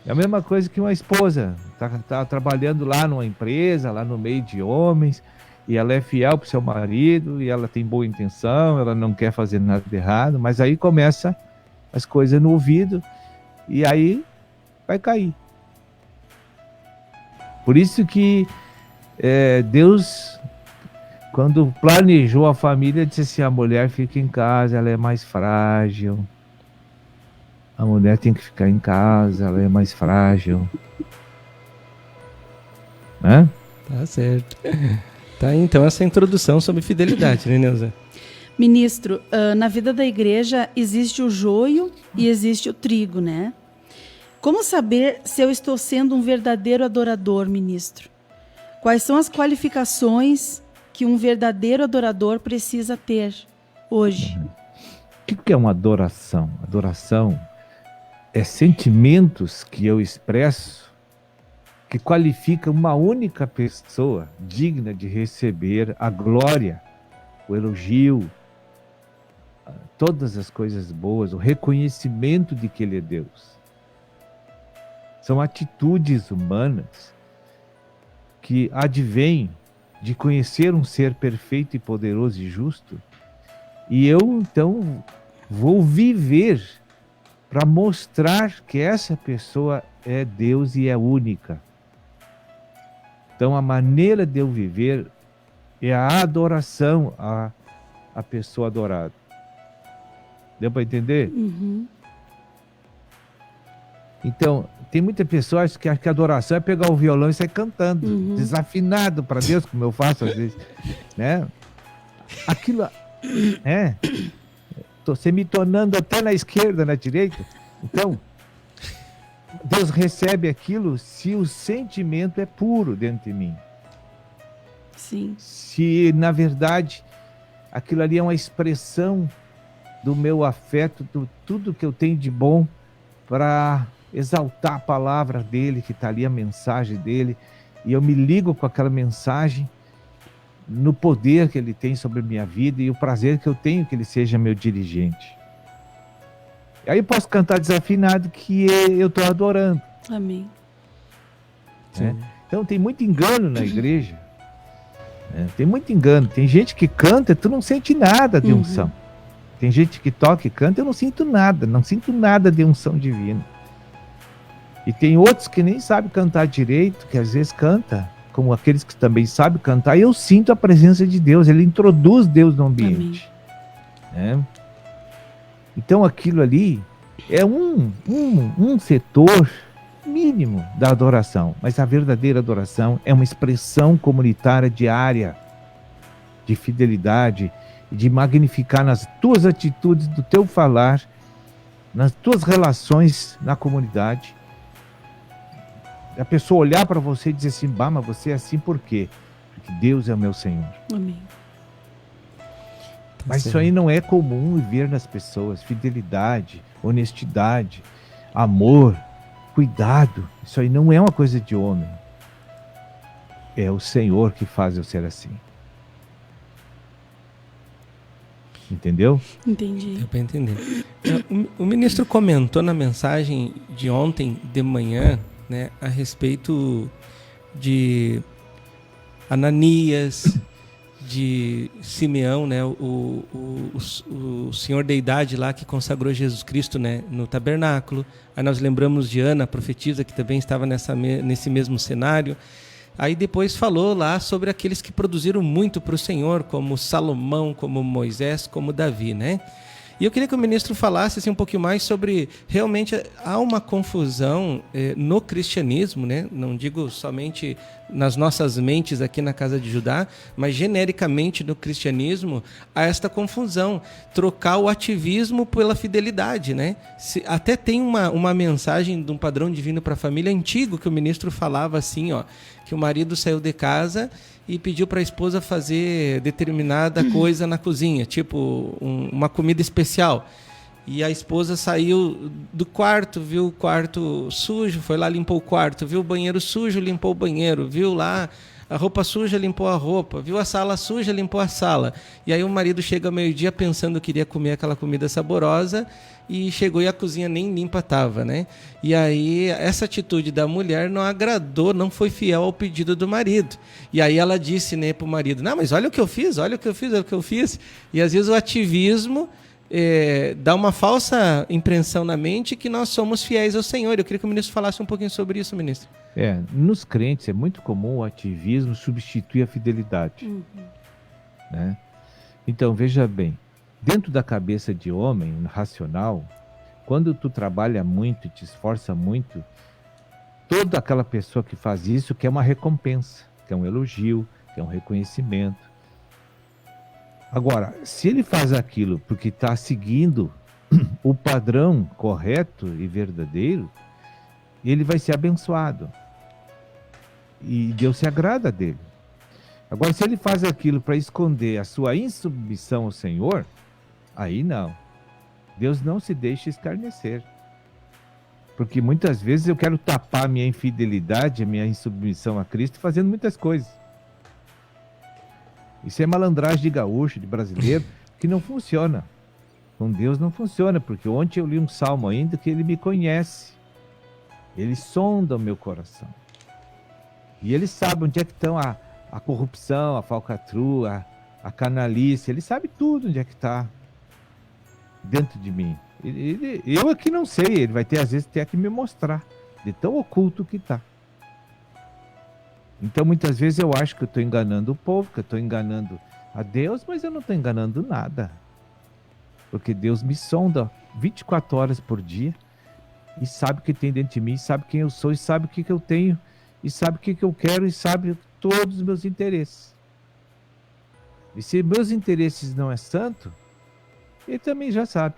a mesma coisa que uma esposa. Tá trabalhando lá numa empresa, lá no meio de homens, e ela é fiel pro seu marido, e ela tem boa intenção, ela não quer fazer nada de errado, mas aí começa as coisas no ouvido, e aí vai cair. Por isso que Deus, quando planejou a família, disse assim: a mulher fica em casa, ela é mais frágil. A mulher tem que ficar em casa, ela é mais frágil. Né? Tá certo. Tá aí, então, essa introdução sobre fidelidade, né, Neuza? Ministro, na vida da igreja existe o joio e existe o trigo, né? Como saber se eu estou sendo um verdadeiro adorador, ministro? Quais são as qualificações que um verdadeiro adorador precisa ter hoje? O que é uma adoração? Adoração é sentimentos que eu expresso que qualifica uma única pessoa digna de receber a glória, o elogio, todas as coisas boas, o reconhecimento de que Ele é Deus. São atitudes humanas que advêm de conhecer um ser perfeito e poderoso e justo, e eu então vou viver para mostrar que essa pessoa é Deus e é única. Então a maneira de eu viver é a adoração à pessoa adorada. Deu para entender? Uhum. Então, tem muita pessoa que acha que a adoração é pegar o violão e sair cantando, desafinado para Deus, como eu faço às vezes, né? Aquilo tô semitonando até na esquerda, na direita. Então, Deus recebe aquilo se o sentimento é puro dentro de mim. Sim. Se, na verdade, aquilo ali é uma expressão do meu afeto, de tudo que eu tenho de bom para exaltar a palavra dele, que está ali a mensagem dele, e eu me ligo com aquela mensagem no poder que ele tem sobre a minha vida e o prazer que eu tenho que ele seja meu dirigente. Aí eu posso cantar desafinado que eu estou adorando. Amém. Né? Então tem muito engano na igreja. Né? Tem muito engano. Tem gente que canta e tu não sente nada de unção. Tem gente que toca e canta, eu não sinto nada de unção divina. E tem outros que nem sabem cantar direito, que às vezes canta, como aqueles que também sabem cantar, e eu sinto a presença de Deus, ele introduz Deus no ambiente. Né? Então aquilo ali é um setor mínimo da adoração, mas a verdadeira adoração é uma expressão comunitária diária de fidelidade, de magnificar nas tuas atitudes, do teu falar, nas tuas relações na comunidade. A pessoa olhar para você e dizer assim: bah, mas você é assim por quê? Porque Deus é o meu Senhor. Amém. Mas isso aí não é comum ver nas pessoas. Fidelidade, honestidade, amor, cuidado. Isso aí não é uma coisa de homem. É o Senhor que faz eu ser assim. Entendeu? Entendi. Deu para entender. O ministro comentou na mensagem de ontem de manhã, né, a respeito de Ananias, de Simeão, né, o senhor da idade lá que consagrou Jesus Cristo, né, no tabernáculo. Aí nós lembramos de Ana, a profetisa, que também estava nesse mesmo cenário. Aí depois falou lá sobre aqueles que produziram muito para o Senhor, como Salomão, como Moisés, como Davi, né? E eu queria que o ministro falasse assim, um pouquinho mais sobre, realmente há uma confusão no cristianismo, né? Não digo somente nas nossas mentes aqui na Casa de Judá, mas genericamente no cristianismo há esta confusão, trocar o ativismo pela fidelidade, né? Até tem uma mensagem de um padrão divino para a família antigo que o ministro falava assim, ó, que o marido saiu de casa e pediu para a esposa fazer determinada coisa na cozinha, tipo uma comida especial. E a esposa saiu do quarto, viu o quarto sujo, foi lá, limpou o quarto, viu o banheiro sujo, limpou o banheiro, viu lá a roupa suja, limpou a roupa, viu a sala suja, limpou a sala. E aí o marido chega ao meio-dia pensando que iria comer aquela comida saborosa e chegou e a cozinha nem limpa estava, né? E aí essa atitude da mulher não agradou, não foi fiel ao pedido do marido. E aí ela disse, né, para o marido, não, mas olha o que eu fiz, olha o que eu fiz, olha o que eu fiz. E às vezes o ativismo dá uma falsa impressão na mente que nós somos fiéis ao Senhor. Eu queria que o ministro falasse um pouquinho sobre isso, ministro. Nos crentes é muito comum o ativismo substituir a fidelidade. Né? Então, veja bem, dentro da cabeça de homem racional, quando tu trabalha muito e te esforça muito, toda aquela pessoa que faz isso quer uma recompensa, quer um elogio, quer um reconhecimento. Agora, se ele faz aquilo porque está seguindo o padrão correto e verdadeiro, ele vai ser abençoado. E Deus se agrada dele. Agora, se ele faz aquilo para esconder a sua insubmissão ao Senhor, aí não. Deus não se deixa escarnecer. Porque muitas vezes eu quero tapar a minha infidelidade, a minha insubmissão a Cristo, fazendo muitas coisas. Isso é malandragem de gaúcho, de brasileiro, que não funciona. Com Deus não funciona, porque ontem eu li um salmo ainda que ele me conhece. Ele sonda o meu coração. E ele sabe onde é que estão a corrupção, a falcatrua, a canalice. Ele sabe tudo onde é que está dentro de mim. Eu aqui não sei, ele vai ter às vezes ter que me mostrar, de tão oculto que está. Então, muitas vezes eu acho que eu estou enganando o povo, que eu estou enganando a Deus, mas eu não estou enganando nada. Porque Deus me sonda 24 horas por dia e sabe o que tem dentro de mim, sabe quem eu sou, e sabe o que eu tenho, e sabe o que eu quero, e sabe todos os meus interesses. E se meus interesses não é santo, ele também já sabe.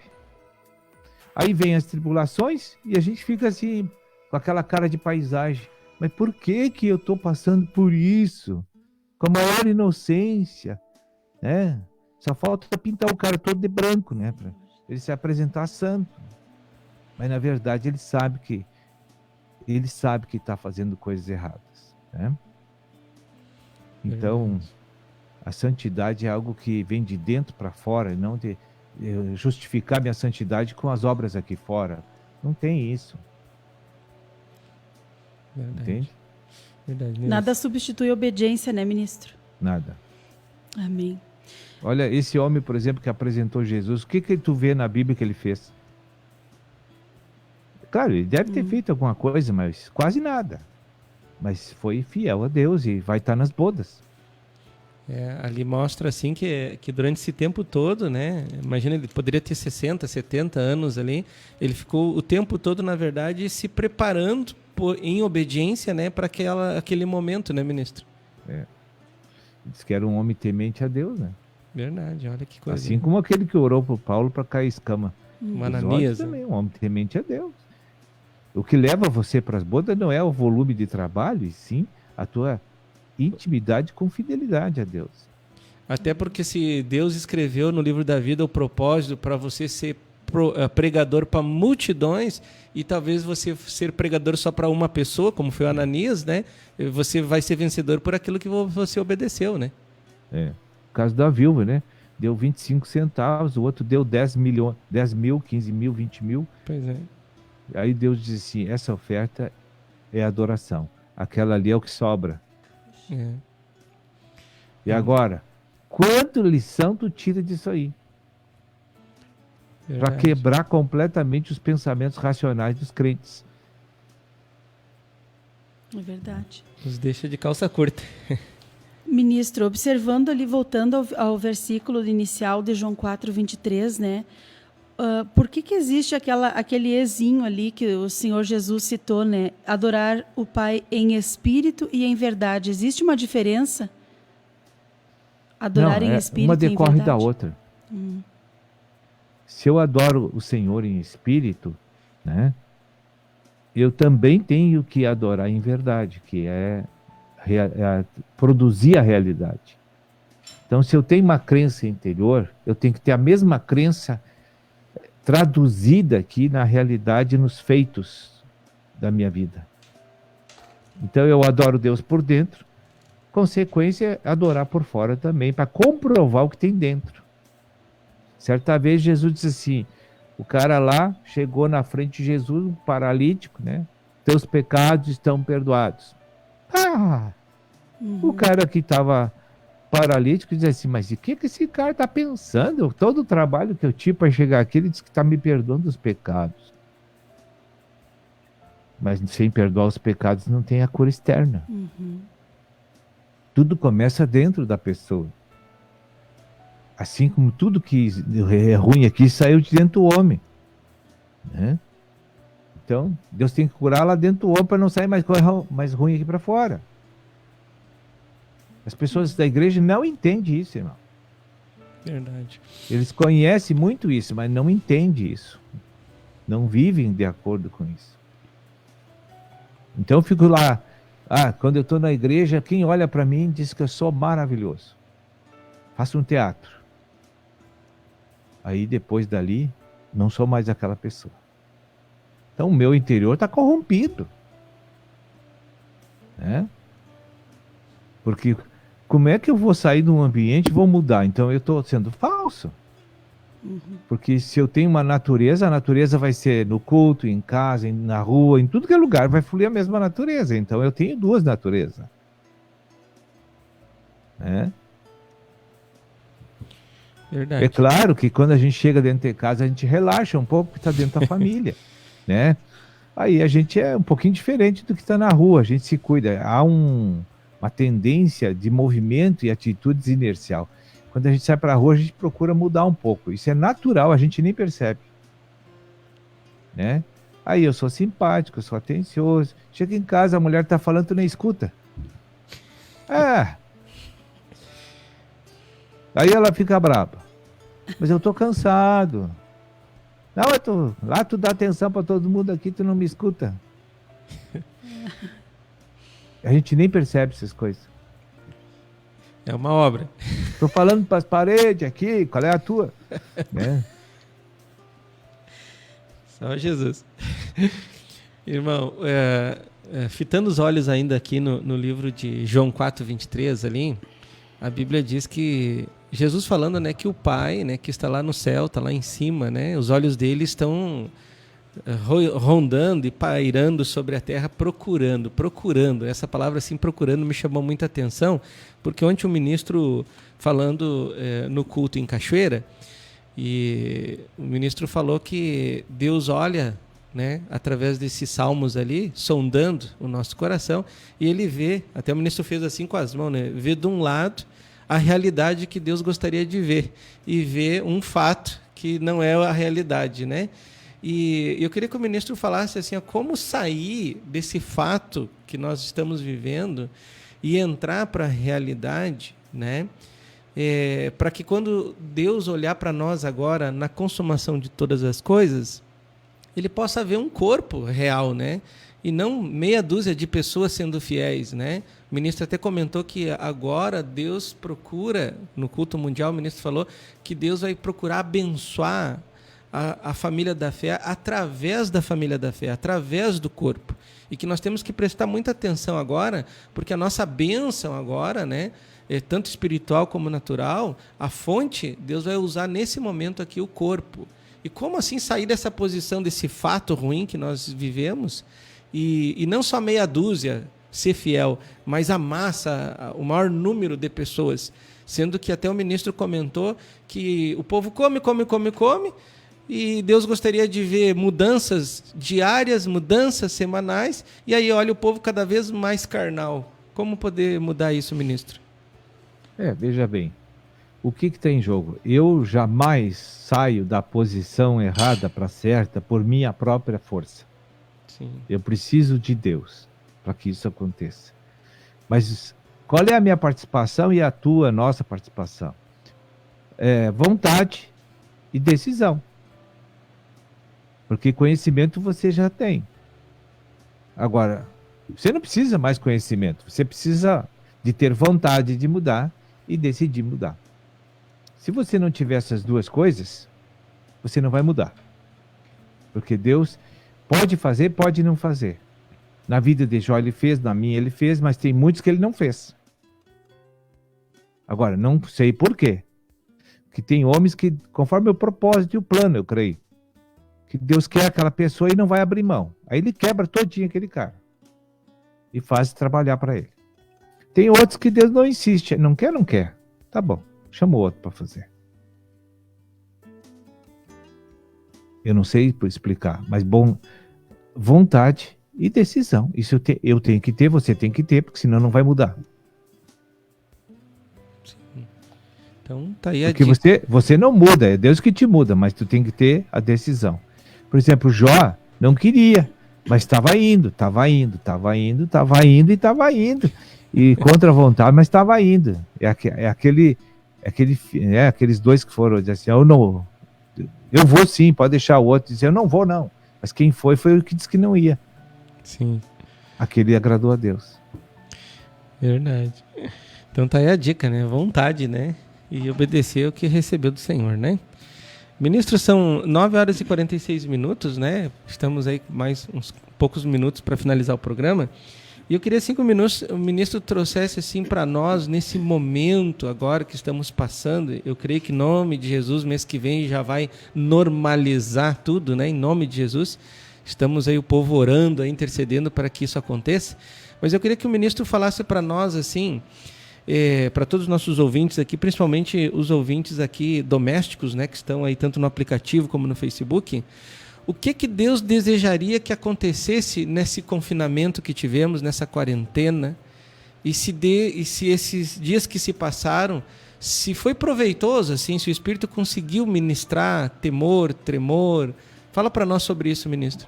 Aí vem as tribulações e a gente fica assim, com aquela cara de paisagem. Mas por que que eu estou passando por isso? Com a maior inocência, né? Só falta pintar o cara todo de branco, né? Para ele se apresentar santo. Mas na verdade ele sabe que está fazendo coisas erradas, né? Então a santidade é algo que vem de dentro para fora, e não de justificar minha santidade com as obras aqui fora. Não tem isso. Verdade. Entende? Verdade. Nada substitui a obediência, né, ministro? Nada. Amém. Olha, esse homem, por exemplo, que apresentou Jesus, o que tu vê na Bíblia que ele fez? Claro, ele deve ter feito alguma coisa, mas quase nada. Mas foi fiel a Deus e vai estar nas bodas. Ali mostra assim que durante esse tempo todo, né? Imagina, ele poderia ter 60, 70 anos ali. Ele ficou o tempo todo, na verdade, se preparando em obediência, né, para aquele momento, né, ministro? Diz que era um homem temente a Deus, né? Verdade, olha que coisa. Assim como aquele que orou por Paulo para cair escama. Ananias também, um homem temente a Deus. O que leva você para as bodas não é o volume de trabalho, e sim a tua intimidade com fidelidade a Deus. Até porque se Deus escreveu no livro da vida o propósito para você ser pregador para multidões, e talvez você ser pregador só para uma pessoa, como foi o Ananias, né? Você vai ser vencedor por aquilo que você obedeceu, né? O caso da viúva, né? Deu 25 centavos, o outro deu 10 mil, 15 mil, 20 mil. Pois é. Aí Deus diz assim, essa oferta é adoração. Aquela ali é o que sobra. E agora, quanta lição tu tira disso aí? Para quebrar completamente os pensamentos racionais dos crentes. É verdade. Nos deixa de calça curta. Ministro, observando ali, voltando ao versículo inicial de João 4:23, né? por que existe aquele ezinho ali que o Senhor Jesus citou, né? Adorar o Pai em espírito e em verdade. Existe uma diferença? Adorar em espírito uma e em decorre verdade? da outra. Se eu adoro o Senhor em espírito, né? Eu também tenho que adorar em verdade, que é produzir a realidade. Então, se eu tenho uma crença interior, eu tenho que ter a mesma crença traduzida aqui na realidade, nos feitos da minha vida. Então, eu adoro Deus por dentro, consequência, adorar por fora também, para comprovar o que tem dentro. Certa vez, Jesus disse assim, o cara lá chegou na frente de Jesus, um paralítico, né? Teus pecados estão perdoados. O cara que estava paralítico dizia assim, mas o que esse cara está pensando? Todo o trabalho que eu tive para chegar aqui, ele disse que está me perdoando os pecados. Mas sem perdoar os pecados não tem a cura externa. Tudo começa dentro da pessoa. Assim como tudo que é ruim aqui saiu de dentro do homem. Né? Então, Deus tem que curar lá dentro do homem para não sair mais ruim aqui para fora. As pessoas da igreja não entendem isso, irmão. Verdade. Eles conhecem muito isso, mas não entendem isso. Não vivem de acordo com isso. Então eu fico lá, quando eu estou na igreja, quem olha para mim diz que eu sou maravilhoso. Faço um teatro. Aí depois dali, não sou mais aquela pessoa. Então o meu interior está corrompido. Né? Porque como é que eu vou sair de um ambiente e vou mudar? Então eu estou sendo falso. Porque se eu tenho uma natureza, a natureza vai ser no culto, em casa, na rua, em tudo que é lugar, vai fluir a mesma natureza. Então eu tenho duas naturezas. Né? Verdade. É claro que quando a gente chega dentro de casa, a gente relaxa um pouco, porque está dentro da família. Né? Aí a gente é um pouquinho diferente do que está na rua, a gente se cuida. Há uma tendência de movimento e atitudes inercial. Quando a gente sai para a rua, a gente procura mudar um pouco. Isso é natural, a gente nem percebe. Né? Aí eu sou simpático, eu sou atencioso. Chega em casa, a mulher está falando, tu nem escuta. Aí ela fica brava. Mas eu tô cansado. Não, lá tu dá atenção para todo mundo, aqui tu não me escuta. A gente nem percebe essas coisas. É uma obra. Tô falando para as paredes aqui, qual é a tua? Né? Só Jesus. Irmão, fitando os olhos ainda aqui no livro de João 4:23 ali, a Bíblia diz que Jesus falando, né, que o Pai, né, que está lá no céu, está lá em cima, né, os olhos dele estão rondando e pairando sobre a terra, procurando. Essa palavra assim, procurando, me chamou muita atenção, porque ontem o ministro falando no culto em Cachoeira, e o ministro falou que Deus olha, né, através desses salmos ali, sondando o nosso coração, e ele vê, até o ministro fez assim com as mãos, né, vê de um lado a realidade que Deus gostaria de ver, e vê um fato que não é a realidade, né? E eu queria que o ministro falasse assim, como sair desse fato que nós estamos vivendo e entrar para a realidade, né? Para que quando Deus olhar para nós agora, na consumação de todas as coisas, ele possa ver um corpo real, né? E não meia dúzia de pessoas sendo fiéis, né? O ministro até comentou que agora Deus procura, no culto mundial, o ministro falou que Deus vai procurar abençoar a família da fé através da família da fé, através do corpo. E que nós temos que prestar muita atenção agora, porque a nossa bênção agora, né, tanto espiritual como natural, a fonte, Deus vai usar nesse momento aqui o corpo. E como assim sair dessa posição, desse fato ruim que nós vivemos, e não só meia dúzia ser fiel, mas a massa, o maior número de pessoas, sendo que até o ministro comentou que o povo come, e Deus gostaria de ver mudanças diárias, mudanças semanais, e aí olha o povo cada vez mais carnal. Como poder mudar isso, ministro? Veja bem, o que está em jogo? Eu jamais saio da posição errada para certa por minha própria força. Sim. Eu preciso de Deus para que isso aconteça. Mas qual é a minha participação e a nossa participação? Vontade e decisão. Porque conhecimento você já tem. Agora, você não precisa mais conhecimento. Você precisa de ter vontade de mudar e decidir mudar. Se você não tiver essas duas coisas, você não vai mudar. Porque Deus pode fazer, pode não fazer. Na vida de Jó ele fez, na minha ele fez, mas tem muitos que ele não fez. Agora, não sei por quê. Que tem homens que, conforme o propósito e o plano, eu creio, que Deus quer aquela pessoa e não vai abrir mão. Aí ele quebra todinho aquele cara. E faz trabalhar para ele. Tem outros que Deus não insiste. Não quer, não quer. Tá bom. Chama o outro para fazer. Eu não sei explicar, mas vontade e decisão. Isso eu tenho que ter, você tem que ter, porque senão não vai mudar. Sim. Então tá aí a porque dica. você não muda, é Deus que te muda, mas tu tem que ter a decisão. Por exemplo, Jó não queria, mas estava indo. E contra a vontade, mas estava indo. Aqueles dois que foram dizer assim, eu vou sim, pode deixar o outro dizer, eu não vou não. Mas quem foi o que disse que não ia. Sim. Aquele agradou a Deus. Verdade. Então tá aí a dica, né? Vontade, né? E obedecer o que recebeu do Senhor, né? Ministro, são 9h46, né? Estamos aí com mais uns poucos minutos para finalizar o programa. E eu queria 5 minutos, o ministro trouxesse assim para nós, nesse momento agora que estamos passando, eu creio que em nome de Jesus, mês que vem já vai normalizar tudo, né? Em nome de Jesus, estamos aí o povo orando, aí, intercedendo para que isso aconteça. Mas eu queria que o ministro falasse para nós, assim, para todos os nossos ouvintes aqui, principalmente os ouvintes aqui domésticos, né? Que estão aí tanto no aplicativo como no Facebook, o que Deus desejaria que acontecesse nesse confinamento que tivemos, nessa quarentena, e se esses dias que se passaram, se foi proveitoso, assim, se o Espírito conseguiu ministrar temor, tremor. Fala para nós sobre isso, ministro.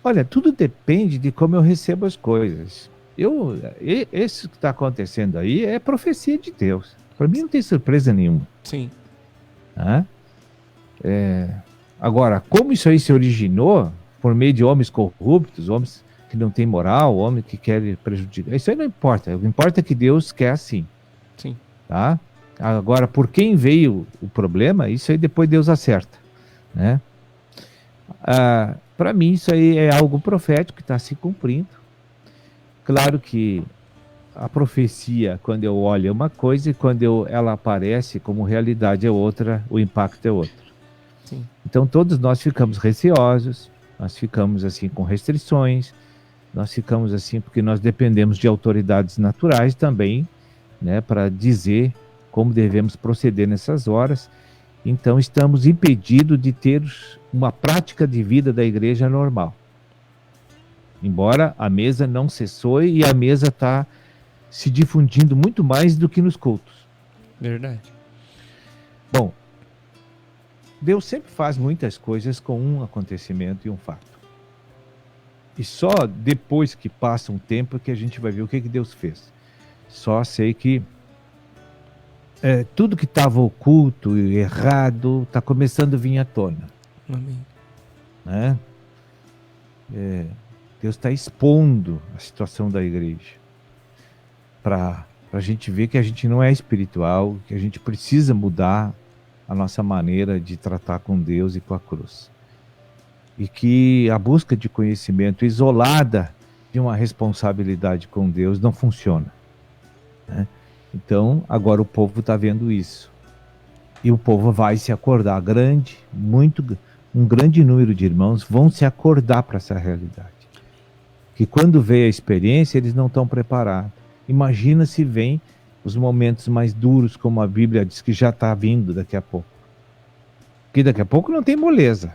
Olha, tudo depende de como eu recebo as coisas. Isso que está acontecendo aí é profecia de Deus. Para mim não tem surpresa nenhuma. Sim. Agora, como isso aí se originou por meio de homens corruptos, homens que não têm moral, homens que querem prejudicar, isso aí não importa. O que importa é que Deus quer assim. Sim. Tá? Agora, por quem veio o problema, isso aí depois Deus acerta, né? Para mim, isso aí é algo profético que está se cumprindo. Claro que a profecia, quando eu olho, é uma coisa, e quando ela aparece como realidade é outra, o impacto é outro. Sim. Então todos nós ficamos receosos, nós ficamos assim com restrições, nós ficamos assim porque nós dependemos de autoridades naturais também, né, para dizer como devemos proceder nessas horas. Então estamos impedidos de ter uma prática de vida da igreja normal. Embora a mesa não cessou e a mesa está se difundindo muito mais do que nos cultos. Verdade. Bom, Deus sempre faz muitas coisas com um acontecimento e um fato. E só depois que passa um tempo que a gente vai ver o que Deus fez. Só sei que tudo que estava oculto e errado está começando a vir à tona. Amém. Né? Deus está expondo a situação da igreja para a gente ver que a gente não é espiritual, que a gente precisa mudar a nossa maneira de tratar com Deus e com a cruz. E que a busca de conhecimento isolada de uma responsabilidade com Deus não funciona, né? Então, agora o povo está vendo isso. E o povo vai se acordar. Um grande número de irmãos vão se acordar para essa realidade. Que quando vem a experiência, eles não estão preparados. Imagina se vem os momentos mais duros, como a Bíblia diz que já está vindo daqui a pouco. Porque daqui a pouco não tem moleza.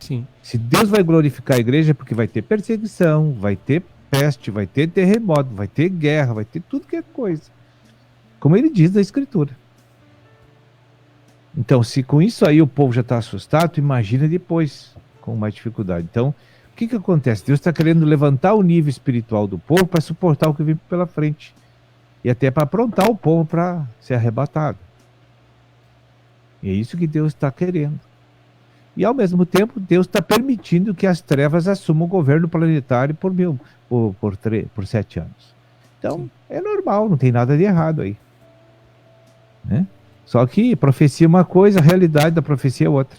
Sim. Se Deus vai glorificar a igreja, é porque vai ter perseguição, vai ter peste, vai ter terremoto, vai ter guerra, vai ter tudo que é coisa. Como ele diz na Escritura. Então, se com isso aí o povo já está assustado, imagina depois, com mais dificuldade. Então, o que acontece? Deus está querendo levantar o nível espiritual do povo para suportar o que vem pela frente. E até para aprontar o povo para ser arrebatado. E é isso que Deus está querendo. E ao mesmo tempo, Deus está permitindo que as trevas assumam o governo planetário por 7 anos. Então, é normal, não tem nada de errado aí. Né? Só que profecia é uma coisa, a realidade da profecia é outra.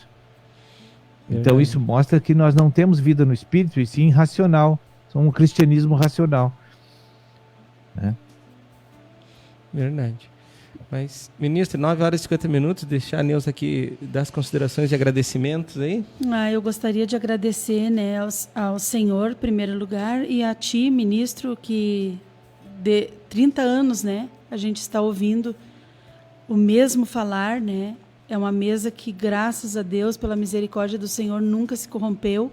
Então isso mostra que nós não temos vida no espírito, e sim racional. Somos um cristianismo racional. Né? Verdade. Mas, ministro, 9h50, deixar a Neuza aqui dar as considerações de agradecimentos aí. Eu gostaria de agradecer, né, ao Senhor, em primeiro lugar, e a ti, ministro, que de 30 anos, né, a gente está ouvindo o mesmo falar, né? É uma mesa que, graças a Deus, pela misericórdia do Senhor, nunca se corrompeu.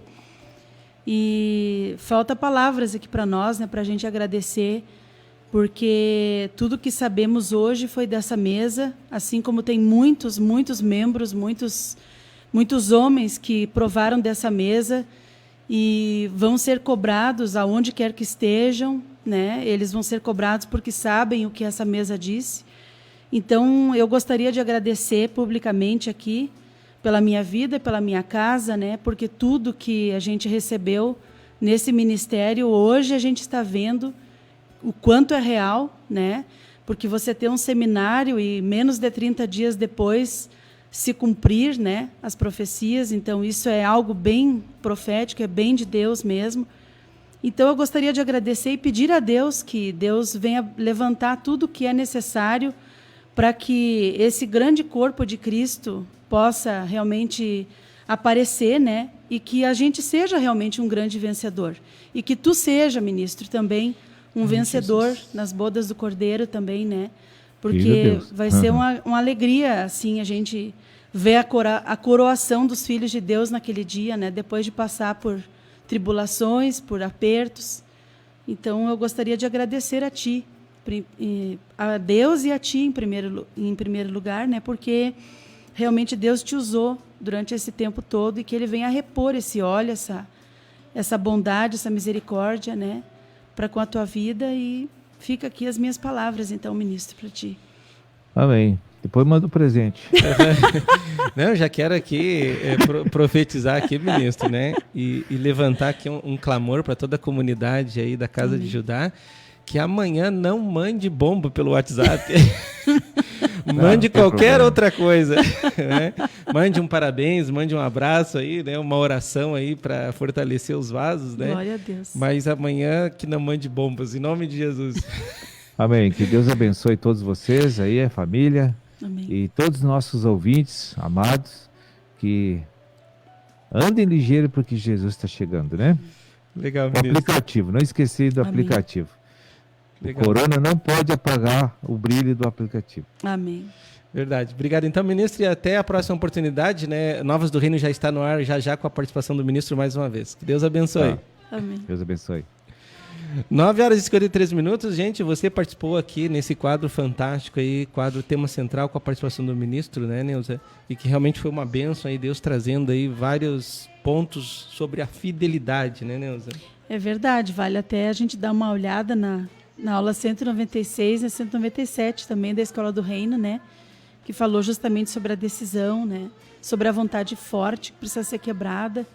E falta palavras aqui para nós, né, para a gente agradecer, porque tudo que sabemos hoje foi dessa mesa, assim como tem muitos membros, muitos homens que provaram dessa mesa e vão ser cobrados aonde quer que estejam, né? Eles vão ser cobrados porque sabem o que essa mesa disse. Então, eu gostaria de agradecer publicamente aqui pela minha vida, pela minha casa, né? Porque tudo que a gente recebeu nesse ministério, hoje a gente está vendo o quanto é real, né? Porque você ter um seminário e menos de 30 dias depois se cumprir, né, as profecias, então isso é algo bem profético, é bem de Deus mesmo. Então eu gostaria de agradecer e pedir a Deus que Deus venha levantar tudo o que é necessário para que esse grande corpo de Cristo possa realmente aparecer, né? E que a gente seja realmente um grande vencedor. E que tu seja, ministro, também um vencedor nas bodas do Cordeiro também, né? Porque vai ser uma alegria, assim, a gente ver a coroação dos filhos de Deus naquele dia, né? Depois de passar por tribulações, por apertos. Então, eu gostaria de agradecer a ti, a Deus e a ti em primeiro lugar, né? Porque realmente Deus te usou durante esse tempo todo e que Ele venha repor esse óleo, essa bondade, essa misericórdia, né? Para com a tua vida. E fica aqui as minhas palavras, então, ministro, para ti. Amém. Depois manda o presente. Não, já quero aqui profetizar aqui, ministro, né? E levantar aqui um clamor para toda a comunidade aí da Casa de Judá, que amanhã não mande bomba pelo WhatsApp. Mande qualquer outra coisa. Né? Mande um parabéns, mande um abraço aí, né? Uma oração aí para fortalecer os vasos, né? Glória a Deus. Mas amanhã que não mande bombas, em nome de Jesus. Amém. Que Deus abençoe todos vocês aí, a família. Amém. E todos os nossos ouvintes amados, que andem ligeiro porque Jesus está chegando, né? Legal, o aplicativo, não esqueci do aplicativo. Legal. O corona não pode apagar o brilho do aplicativo. Amém. Verdade. Obrigado, então, ministro, e até a próxima oportunidade, né? Novas do Reino já está no ar, já com a participação do ministro mais uma vez. Que Deus abençoe. Amém. Deus abençoe. 9h53, gente, você participou aqui nesse quadro fantástico aí, quadro tema central com a participação do ministro, né, Neuza? E que realmente foi uma bênção aí, Deus trazendo aí vários pontos sobre a fidelidade, né, Neuza? É verdade, vale até a gente dar uma olhada na aula 196 e 197 também da Escola do Reino, né? Que falou justamente sobre a decisão, né? Sobre a vontade forte que precisa ser quebrada.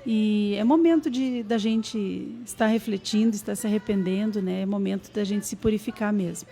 E é momento da gente estar refletindo, estar se arrependendo, né? É momento da gente se purificar mesmo.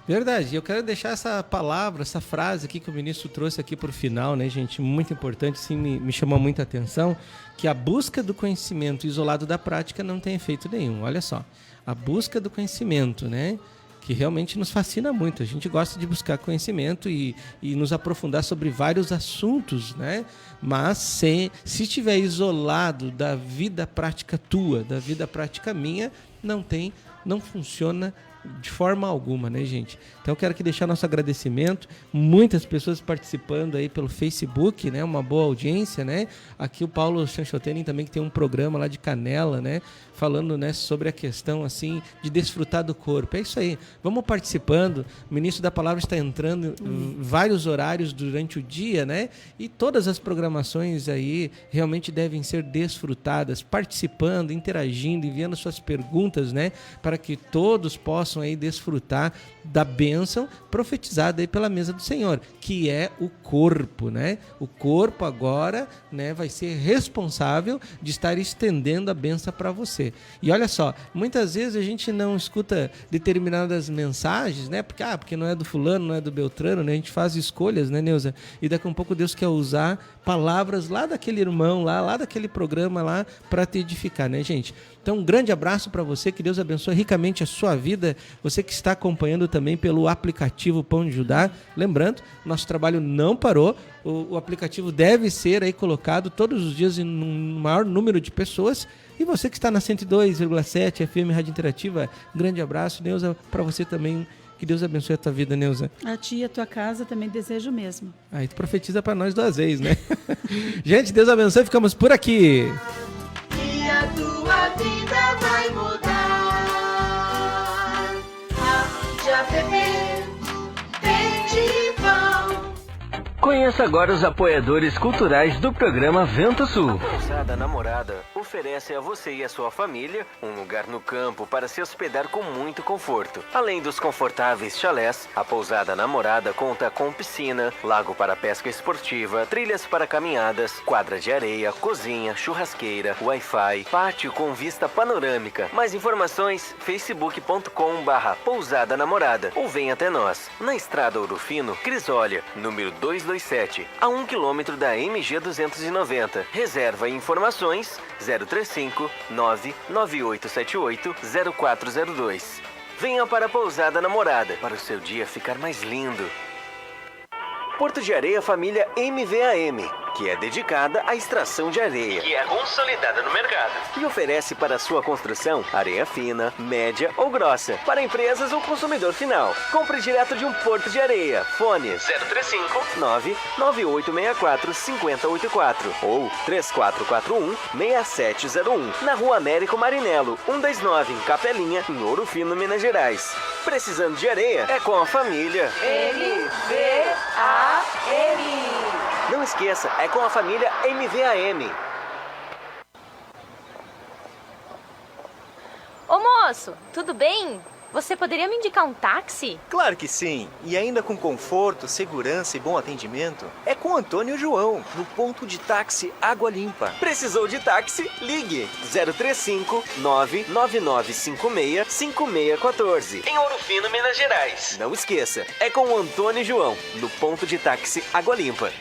Verdade. Eu quero deixar essa palavra, essa frase aqui que o ministro trouxe aqui para o final, né, gente? Muito importante, sim, me chamou muita atenção, que a busca do conhecimento isolado da prática não tem efeito nenhum. Olha só, a busca do conhecimento, né? Que realmente nos fascina muito. A gente gosta de buscar conhecimento e nos aprofundar sobre vários assuntos, né? Mas se estiver isolado da vida prática tua, da vida prática minha, não funciona de forma alguma, né, gente? Então eu quero aqui deixar nosso agradecimento, muitas pessoas participando aí pelo Facebook, né, uma boa audiência, né? Aqui o Paulo Chanchotenin também, que tem um programa lá de Canela, né, falando, né, sobre a questão, assim, de desfrutar do corpo. É isso aí, vamos participando, o Ministro da Palavra está entrando em vários horários durante o dia, né, e todas as programações aí realmente devem ser desfrutadas, participando, interagindo, enviando suas perguntas, né, para que todos possam aí desfrutar da bênção profetizada aí pela mesa do Senhor, que é o corpo, né? O corpo agora, né, vai ser responsável de estar estendendo a bênção para você. E olha só, muitas vezes a gente não escuta determinadas mensagens, né? Porque não é do fulano, não é do Beltrano, né? A gente faz escolhas, né, Neuza? E daqui a um pouco Deus quer usar palavras lá daquele irmão, lá daquele programa lá, para te edificar, né, gente? Então, um grande abraço para você, que Deus abençoe ricamente a sua vida, você que está acompanhando também pelo aplicativo Pão de Judá. Lembrando, nosso trabalho não parou, o aplicativo deve ser aí colocado todos os dias em um maior número de pessoas. E você que está na 102,7 FM Rádio Interativa, grande abraço, Neuza, para você também. Que Deus abençoe a tua vida, Neuza. A ti e a tua casa também desejo mesmo. Aí tu profetiza para nós 2 vezes, né? Gente, Deus abençoe, ficamos por aqui. E a tua vida vai mudar. Já beber, pede pão. Conheça agora os apoiadores culturais do programa Vento Sul. A Pousada Namorada oferece a você e a sua família um lugar no campo para se hospedar com muito conforto. Além dos confortáveis chalés, a Pousada Namorada conta com piscina, lago para pesca esportiva, trilhas para caminhadas, quadra de areia, cozinha, churrasqueira, Wi-Fi, pátio com vista panorâmica. Mais informações, facebook.com/Pousada Namorada ou venha até nós, na Estrada Ouro Fino, Crisólia, número 227, a 1 km da MG 290. Reserva e informações 035 99878 0402. Venha para a Pousada Namorada para o seu dia ficar mais lindo. Porto de Areia Família MVAM, que é dedicada à extração de areia, que é consolidada no mercado, e oferece para sua construção areia fina, média ou grossa, para empresas ou consumidor final. Compre direto de um Porto de Areia. Fone 035 99864 5084 ou 3441 6701, na Rua Américo Marinello 129, em Capelinha, em Ouro Fino, Minas Gerais. Precisando de areia? É com a família MVAM. Não esqueça, é com a família MVAM. Ô moço, tudo bem? Você poderia me indicar um táxi? Claro que sim. E ainda com conforto, segurança e bom atendimento. É com Antônio e João, no ponto de táxi Água Limpa. Precisou de táxi? Ligue 035 99956 5614. Em Ouro Fino, Minas Gerais. Não esqueça, é com o Antônio e João, no ponto de táxi Água Limpa.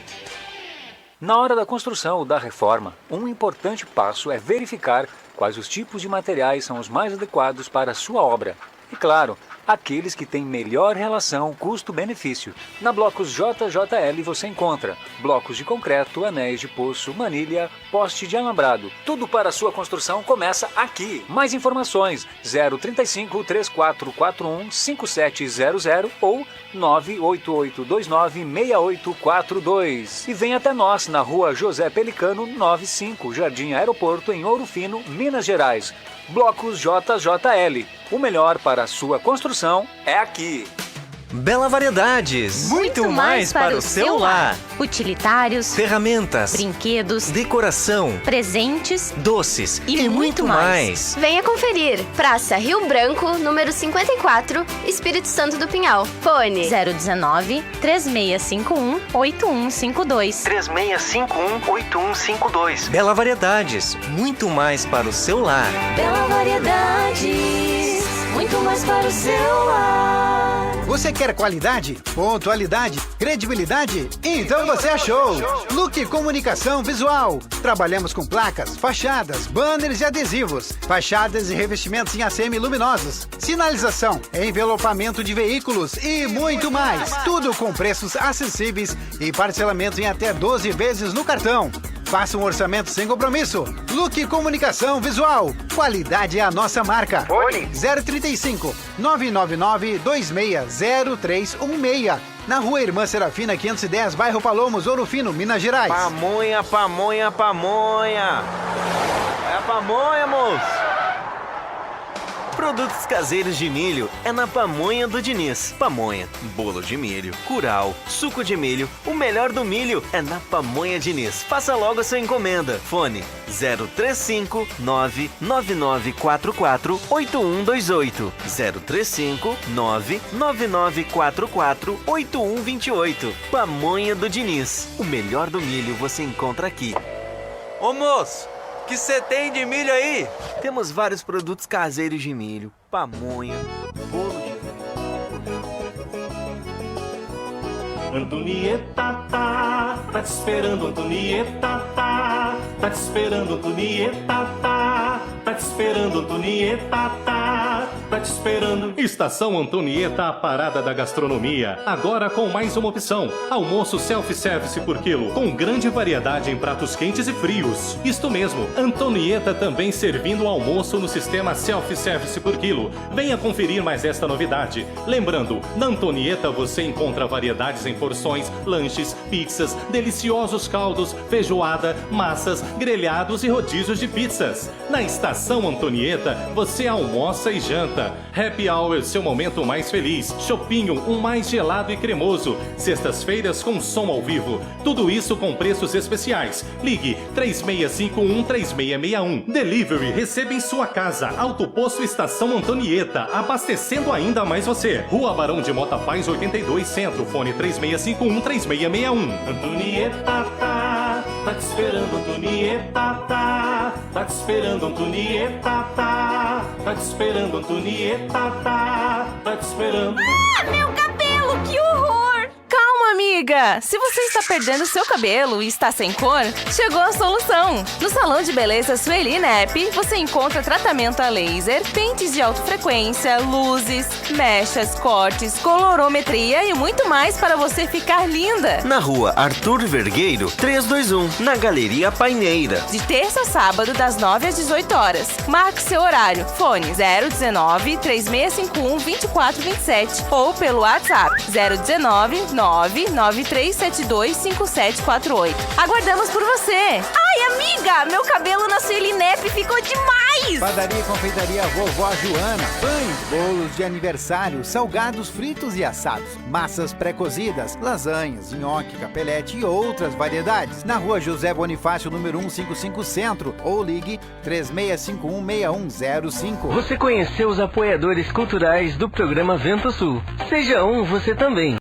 Na hora da construção ou da reforma, um importante passo é verificar quais os tipos de materiais são os mais adequados para a sua obra. E claro, aqueles que têm melhor relação custo-benefício. Na Blocos JJL você encontra blocos de concreto, anéis de poço, manilha, poste de alambrado. Tudo para a sua construção começa aqui. Mais informações 035 3441 5700 ou 98829 6842. E vem até nós na Rua José Pelicano 95, Jardim Aeroporto, em Ouro Fino, Minas Gerais. Blocos JJL. O melhor para a sua construção é aqui. Bela Variedades. Muito mais para o seu lar. Utilitários, ferramentas, brinquedos, decoração, presentes, doces e muito mais. Venha conferir. Praça Rio Branco, número 54, Espírito Santo do Pinhal. Fone 019 3651 8152. 3651 8152. Bela Variedades. Muito mais para o seu lar. Bela Variedades, muito mais para o seu lar. Você quer qualidade, pontualidade, credibilidade? Então você achou! Look Comunicação Visual. Trabalhamos com placas, fachadas, banners e adesivos, fachadas e revestimentos em ACM luminosos, sinalização, envelopamento de veículos e muito mais. Tudo com preços acessíveis e parcelamento em até 12 vezes no cartão. Faça um orçamento sem compromisso. Look Comunicação Visual. Qualidade é a nossa marca. Fone 035 999 260316. Na Rua Irmã Serafina 510, bairro Palomos, Ouro Fino, Minas Gerais. Pamonha, pamonha, pamonha. É a pamonha, moço. Produtos caseiros de milho é na Pamonha do Diniz. Pamonha, bolo de milho, curau, suco de milho, o melhor do milho é na Pamonha Diniz. Faça logo a sua encomenda. Fone 035 99944 8128. 035 99944 8128. Pamonha do Diniz. O melhor do milho você encontra aqui. Ô moço, que você tem de milho aí? Temos vários produtos caseiros de milho, pamonha, bolo de Antonieta tá te esperando, Antonieta tá te esperando, Antonieta tá te esperando, Antonieta tá te esperando. Estação Antonieta, a parada da gastronomia. Agora com mais uma opção: almoço self-service por quilo, com grande variedade em pratos quentes e frios. Isto mesmo, Antonieta também servindo o almoço no sistema self-service por quilo. Venha conferir mais esta novidade. Lembrando, na Antonieta você encontra variedades em porções, lanches, pizzas, deliciosos caldos, feijoada, massas, grelhados e rodízios de pizzas. Na Estação Antonieta, você almoça e janta. Happy Hour, seu momento mais feliz. Chopinho, um mais gelado e cremoso. Sextas-feiras com som ao vivo. Tudo isso com preços especiais. Ligue 3651-3661. Delivery, receba em sua casa. Autoposto Estação Antonieta, abastecendo ainda mais você. Rua Barão de Mota Paz, 82, Centro. Fone 3651-3661. Antonieta tá te esperando, Antonieta tá te esperando, Antonieta tá te esperando, Antonieta tá te esperando. Ah, meu cabelo, que horror! Calma, amiga! Se você está perdendo seu cabelo e está sem cor, chegou a solução! No Salão de Beleza Sueli Nep, você encontra tratamento a laser, pentes de alta frequência, luzes, mechas, cortes, colorometria e muito mais para você ficar linda! Na Rua Arthur Vergueiro, 321, na Galeria Paineira. De terça a sábado, das 9 às 18 horas. Marque seu horário. Fone 019-3651-2427 ou pelo WhatsApp 019-993725748. Aguardamos por você! Ai, amiga! Meu cabelo na Sueli Nep ficou demais! Padaria e confeitaria Vovó Joana. Pães, bolos de aniversário, salgados fritos e assados, massas pré-cozidas, lasanhas, nhoque, capelete e outras variedades. Na Rua José Bonifácio, número 155 Centro, ou ligue 3651-6105. Você conheceu os apoiadores culturais do programa Vento Sul. Seja um você também.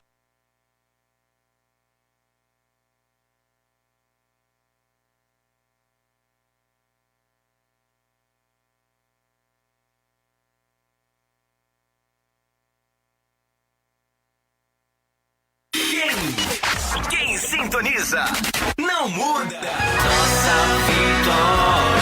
Quem sintoniza não muda. Nossa vitória.